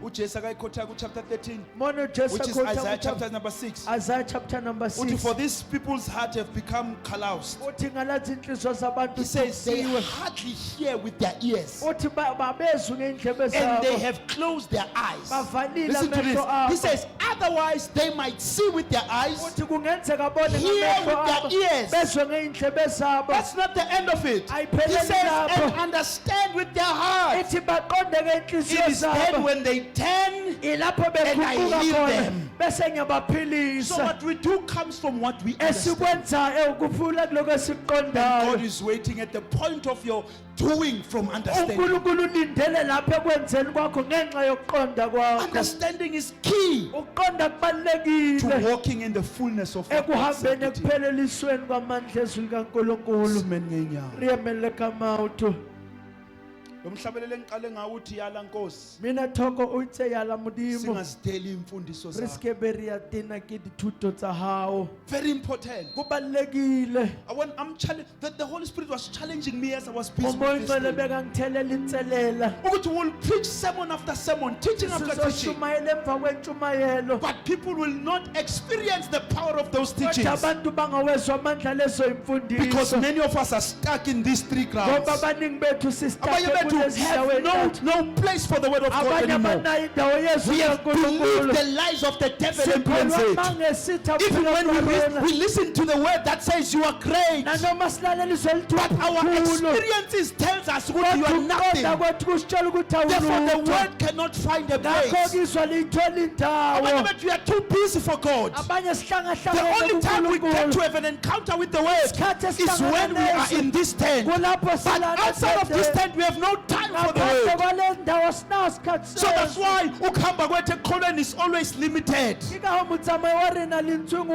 uJesu akayikhotha ku chapter 13, mona ujesu which is Isaiah chapter number 6. Isaiah chapter number Uthi 6 for these people's heart have become calloused. uthi ngalazi inhliziyo zabantu He says they zisiwe hardly hear with their ears, uthi babezwe ngey'ndlebe and they zabo have closed their eyes. bavalile Listen to this. amehlo abo He says otherwise they might see with their eyes. uthi kungenzeka bone Hear ngamehlo with their abo ears. bezwe ngey'ndlebe zabo That's not the end of it. He Ayipheleli says lapho. and understand with their heart. ithi baqonde ngey'nhliziyo It is then zabo when they turn. ilapho And I beguquka heal khona them. bese So ngiyabaphilisa what we do comes from what we understand. esikwenzayo ukuphula kuloko God esikuqondayo is waiting at the point of your doing from understanding. unkulunkulu ulindele lapho ekwenzeni kwakho ngenxa yokuqonda kwakho Understanding is key ukuqonda to kubalulekile walking in the fullness of what God ekuhambeni said to you. ekuphelelisweni kwamandla ezulu kaNkulunkulu Amen ngeenyawo. riyemele kamautu Lo mhlabelelo engiqale ngawo uthi yala Nkosi, mina thoko uitse yala modimo singazideli imfundiso re zakho. seke be re ya tena ke dithuto tsa gago Very important. kubalulekile I'm challenged that the Holy Spirit was challenging me as I was busy umoya with this ngcwele thing. bekangithele linselela Ukuthi we'll preach sermon after sermon, teaching after teaching, sizoshumayela emva kwentshumayelo but people will not experience the power of those kodwa teachings abantu bangawezwa amandla lezo because imfundiso many of us are stuck in these three grounds. ngoba abaningi bethu Abanye sistake bethu kulezi have ndawo entathu no place for the word of God abanye anymore. abanayo indawo yezwi We have believed kaNkulunkulu the lies of the devil and sikholwa been mangesitha even when kuphela we listen to the word that says you are great, nanoma silalela izwi but our elithi experiences tells us ukuthi you are ukuqonda nothing. kwethu kusitshela ukuthi Therefore the awulutho word cannot find a ngakho place. izwa liyithola Abanye indawo bethu we are too busy for God. abanye The sihlangahlangene only time we get to kuNkulunkulu have an encounter with the word isikhathi is when we are in this tent. kulapho But outside of this tent, we have no time for the ngaphandle word. kwale ndawo sinawo sikhathi So that's why ukuhamba kwethu eqholweni is always limited. ikaho motsamayo wa rena lentsweng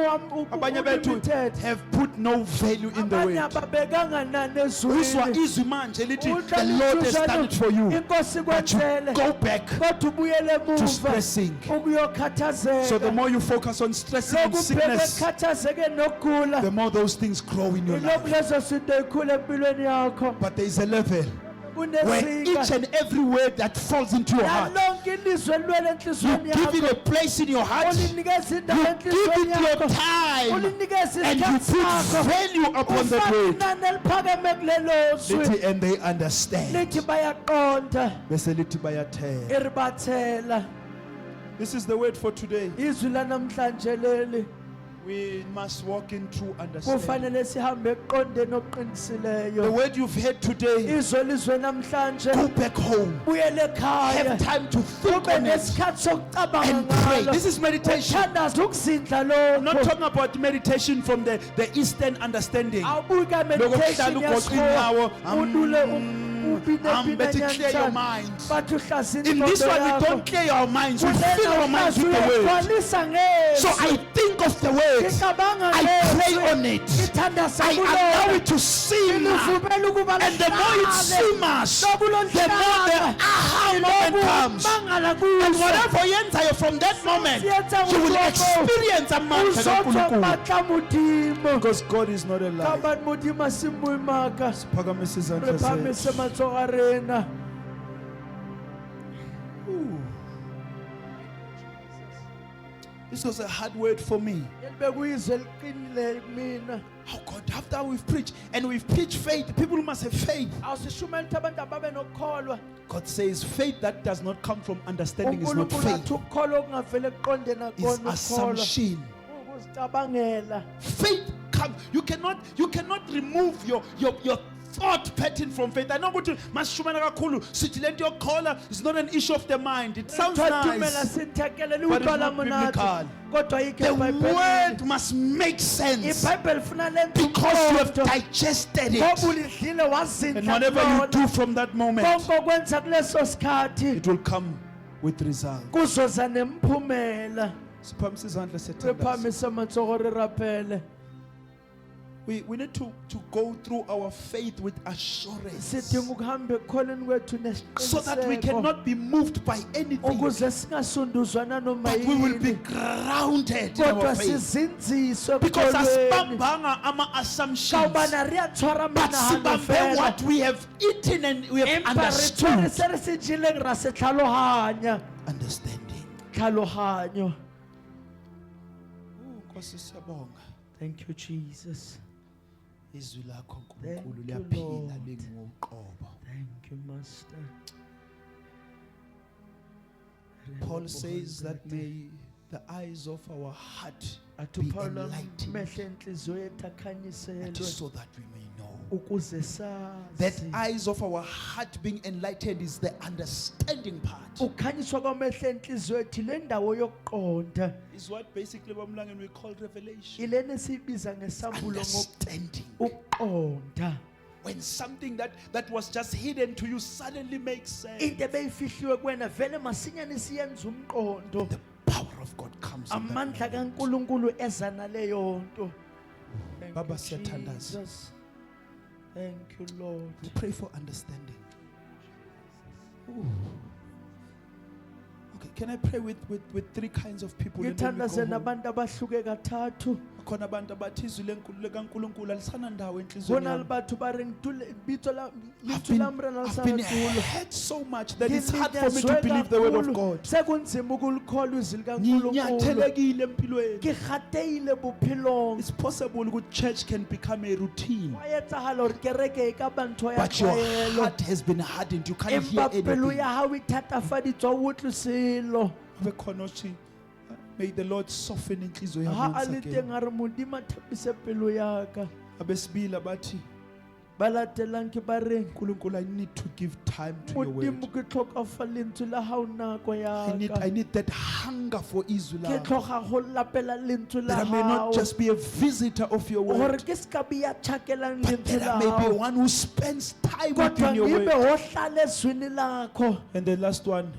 Abanye bethu limited have put no value in the abanye word. ababekanga nani Uzwa ezwini izwi manje lithi Udla the Lord has lithuzana, done it for you. inkosi But you kwenzele go back kodwa ubuyele to emuva stressing. ukuyokhathazeka So the more you focus on stressing and lokhu phela sickness, ekhathazeke nokugula the more those things grow in your ilokhu life. lezo zinto ikhula empilweni yakho But there is a level where each kunezinga and every word that falls into your heart, nalonke ilizwe elwele you enhliziyweni give it yakho a place in your heart, you ulinikeza indawo give enhliziyweni it your yakho time, ulinikeza and you isikhathi put sakho value upon that ufake word. inani eliphakeme kulelo zwi Lithi, and they understand. lithi bayaqonda Bese lithi bayathela. iribathela This is the word for today. izwi lanamhlanje leli We must walk in true understanding. kufanele sihambe eqondeni The okuqinisileyo word you've heard today, izwe lizwe namhlanje go back home. buyele ekhaya Have time to think ube on it nesikhathi sokucabanga and pray. ngalo This is meditation. uthandaza ukuzindla I'm not lokho talking about meditation from the Eastern understanding. awubuka Lokho meditation kuhlala ugoqa yasikho inyawo, udule better clear your mind. bathi uhlaza In this one, we don't clear our minds. We fill our minds with the word. So I think of the word. I pray on it. I allow it to simmer. And the more it simmers, the more the aha moment comes. And whatever yenzayo from that moment, you will experience a man. Because God is not a liar. kabani modimo asimuimaka Phakamise izandla re phamise zethu. matsogo a rena This was a hard word for me. Bekuyizwe eliqinile kumina. Oh God, after we've preached and we've preached faith, people must have faith. Awusishumela ukuthi abantu ababe nokukholwa. God says faith that does not come from understanding is not uNkulunkulu faith. athi ukukholwa okungavele kuqonde It's nakona ukukholwa. assumption. Ukuzicabangela. Faith comes. You cannot remove your thought pattern from faith. I know what masishumela kakhulu sithi lento yokukholwa is not an issue of the mind. It sounds Thumela nice. sinthekele But it's liwuqala not mnathi. biblical. Kodwa yikho The eBhayibhelini. word must make sense iBhayibheli funa lenze because you have umqondo. digested Ngoba it. ulidlile And wazindla whatever you kulona. do from that moment, Konke okwenza kuleso sikhathi it will come with results. kuzoza nemphumela. Siphakamisa izandla siyathandaza. Rephamise amathoko re rapele. We need to go through our faith with assurance Sidinga ukuhamba ekholeni kwethu so that we nesiqiniseko. cannot be moved by anything, Ukuze singasunduzwa nanoma but we will be yini. grounded in our Kodwa faith. sizinziswe Because ekholweni. asibambanga ama assumptions, Kawubana riyatshwara but menahano sibambe fela. what we have eaten and we have Empa re tshwere understood. se re se jeleng ra se tlhalohanya. Understanding. Tlhalohanyo. Nkosi siyabonga. Thank you, Jesus. Izwi lakho Thank nkulunkulu you, liyaphila Lord. linguqobo. Thank you, Master. Paul says that may the eyes of our heart Athi be uPaul enlightened, amehlo enhliziyo yethu and akhanyiselwe so that we may know. ukuze That sazi. eyes of our heart being enlightened is the understanding part. Ukukhanyiswa kwamehlo enhliziyo yethu le ndawo yokuqonda. Is what basically Bamlangen we call revelation. Ilena siyibiza ngesambulo Understanding. ngokuqonda. When something that was just hidden to you suddenly makes sense. Into ebeyifihliwe kuwena vele masinyane siyenza umqondo. The power of God comes in that Amandla moment. kaNkulunkulu eza naleyo nto. Thank Baba, you, siyathandaza. Jesus. Thank you, Lord. We pray for understanding. Ooh. Okay, can I pray with three kinds of people? And then we Ngithandaze go home? nabantu abahluke kathathu. Khona abantu abathi izwi lekaNkulunkulu alisana ndawo enhliziyweni Bona yami. batho ba reng bitso la I've litso la mrena I've been tulo. hurt so much that it's hard for me to believe the word of God. Sekunzima ukulikholwa izwi likaNkulunkulu. Nginyathelekile empilweni. Ke gateile bophilong. It's possible that church can become a routine, Wa etsahala hore kereke e ka ba ntho ya but your tlwaelo. heart has been hardened. You can't hear Empa pelo anything. ya hao e thatafaditswe o utlwe selo. Ave khona uthi, may the Lord soften inhliziyo yami Ha a once le again. teng a re modimo a thapise pelo ya ka. Abesibili abathi, Ba latelang ke ba reng Nkulunkulu, I need to give time to your word. modimo ke tlhokafa lentswe la hao nako ya I ka. need that hunger for izwi Ke lakho. tlhoga go lapela lentswe la That I may not hao. just be a visitor of your Gore word, ke ska be ya tšhakelang but lentswe that la I may be hao. one who spends time Kodwa within your ngibe word. ho hlale zwini lakho. And the last one,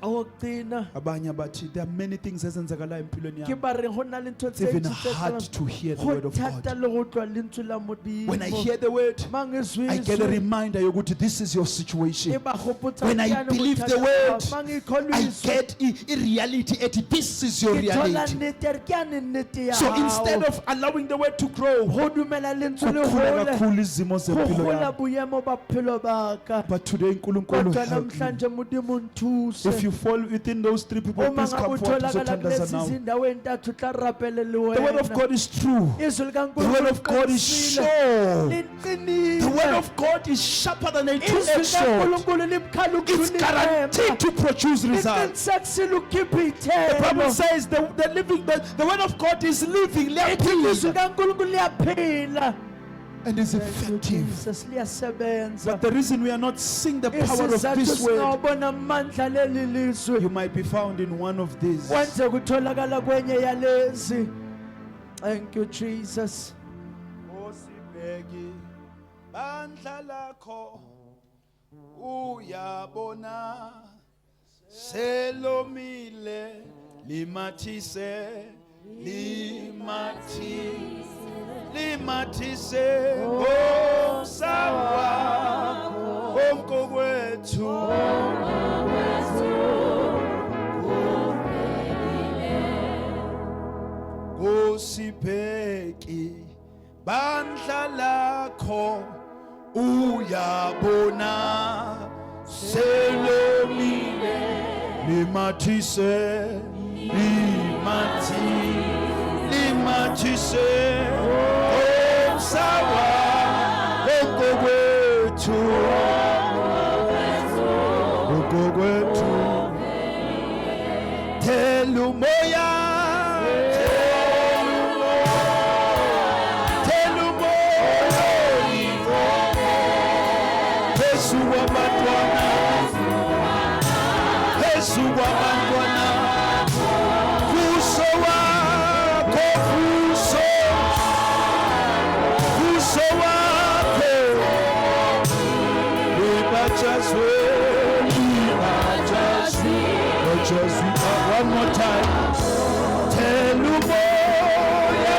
Awugcina abanye abathi, there are many things ezenzakala empilweni ke yami. ba reng go na le ntho It's tse even ntsi tse hard tse to hear the go word of thata God. le go tlwa lentswe la modimo. When I hear the word, Mang e zwe I get a izwi, reminder, yokuthi this is your e situation. ba gopotsa When I ke ane believe bothata the ba word, hao. Mang e kholwe I izwi, get a reality at this is your ke thola reality. nnete re ke ane nnete ya So hao. instead of allowing the word to grow, go dumela lentswe le kukhula gole kakhulu izimo go zempilo gola yami. boemo ba bophelo ba ka. But today, nkulunkulu Kodwa help me. namhlanje modimo nthuse. If you fall within those three people, Uma please ngabe come forward to utholakala Zothandaza kulezi now. zindawo entathu tla rapele le The word of wena. God is true. Izwi The likaNkulunkulu word of God is liqinisile, sure. liqinile. The word of God is sharper than a Izwi two-edged sword. likaNkulunkulu limkhulu It's guaranteed to produce results. liqinisekisile ukukhipha The Bible ithemba. says the word of God is living, Izwi liyaphila, likaNkulunkulu liyaphila. and is Thank you, effective. Jesus, liyasebenza. But the reason we are not seeing the power of Isizathu this word, singawubona amandla leli lizwi. you might be found in one of these. Wenze kutholakala kwenye yalezi. Thank you, Jesus. Osibheki bandla lakho uyabona selomile limathise osawa onkokwethu Osibheki bandla lakho uyabona selomile limathise limathise omsawa okokwethu thela umoya phezu kwabantwana buso wakho buso wakho libajazwe one more time. Thela umoya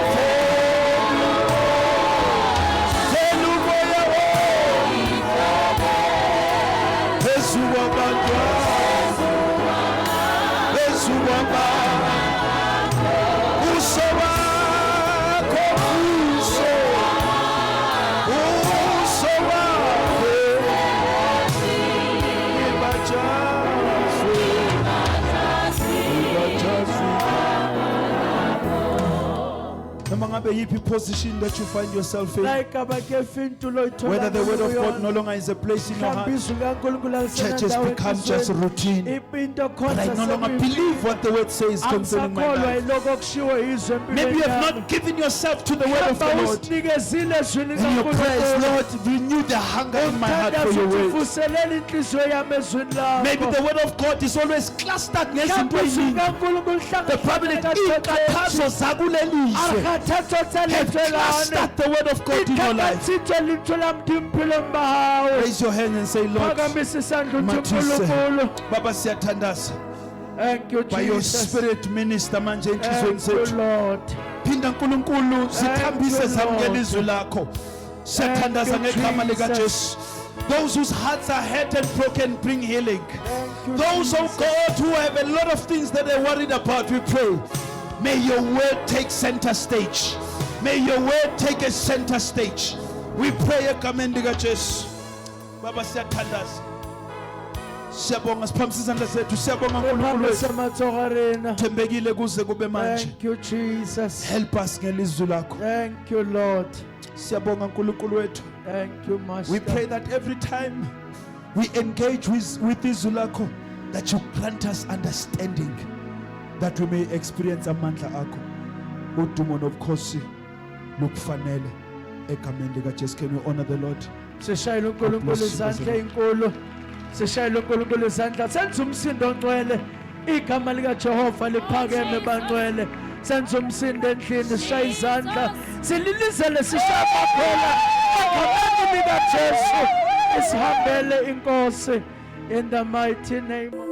phezu kwabantwana buso wakho buso wakho libajazwe noma ngabe yiphi position that you find yourself in, whether the word of God no longer is a place in your heart, church has become just routine, but I no longer believe what the word says concerning my life. Maybe you have not given yourself to the word of the Lord, and your prayer is, Lord, renew the hunger in my heart for your word. Maybe the word of God is always clustered ngezinto eziningi. The Bible is inkathazo zakulelizwe. Have clustered the word of God in your life. Raise your hand and say, Lord, Mathise, Baba siyathandaza. Thank you, By your Jesus. spirit minister manje enhlizweni Thank you, zethu. Lord. Phinda uNkulunkulu sithambise you, zamukela Lord. izwi lakho. Siyathandaza Thank you, ngegama lika Jesus. Jesu. Those whose hearts are hurt and broken, bring healing. Thank you, Those, oh Jesus. God, who have a lot of things that they're worried about, we pray. May your word take center stage. May your word take a center stage. We pray egameni lika Jesu. Baba siyathandaza. Siyabonga siphambisa izandla zethu. Siyabonga uNkulunkulu wethu. Thembekile kuze kube manje. Thank you, Jesus. Help us ngelizwi lakho. Thank you, Lord. Siyabonga uNkulunkulu wethu. Thank you, Master. We pray that every time we engage with izwi lakho, that you grant us understanding, that we may experience amandla akho. Udumo nobukhosi lukufanele egameni lika Jesu. Can we honor the Lord? Sishayile uNkulunkulu izandla ezinkulu. Sishayile uNkulunkulu izandla. Senza umsindo ongcwele. Igama lika Jehova liphakeme bangcwele. Senza umsindo endlini, sishaya izandla. Sililizele sishaya phela. Egameni lika Jesu. Isihambele inkosi in the mighty name of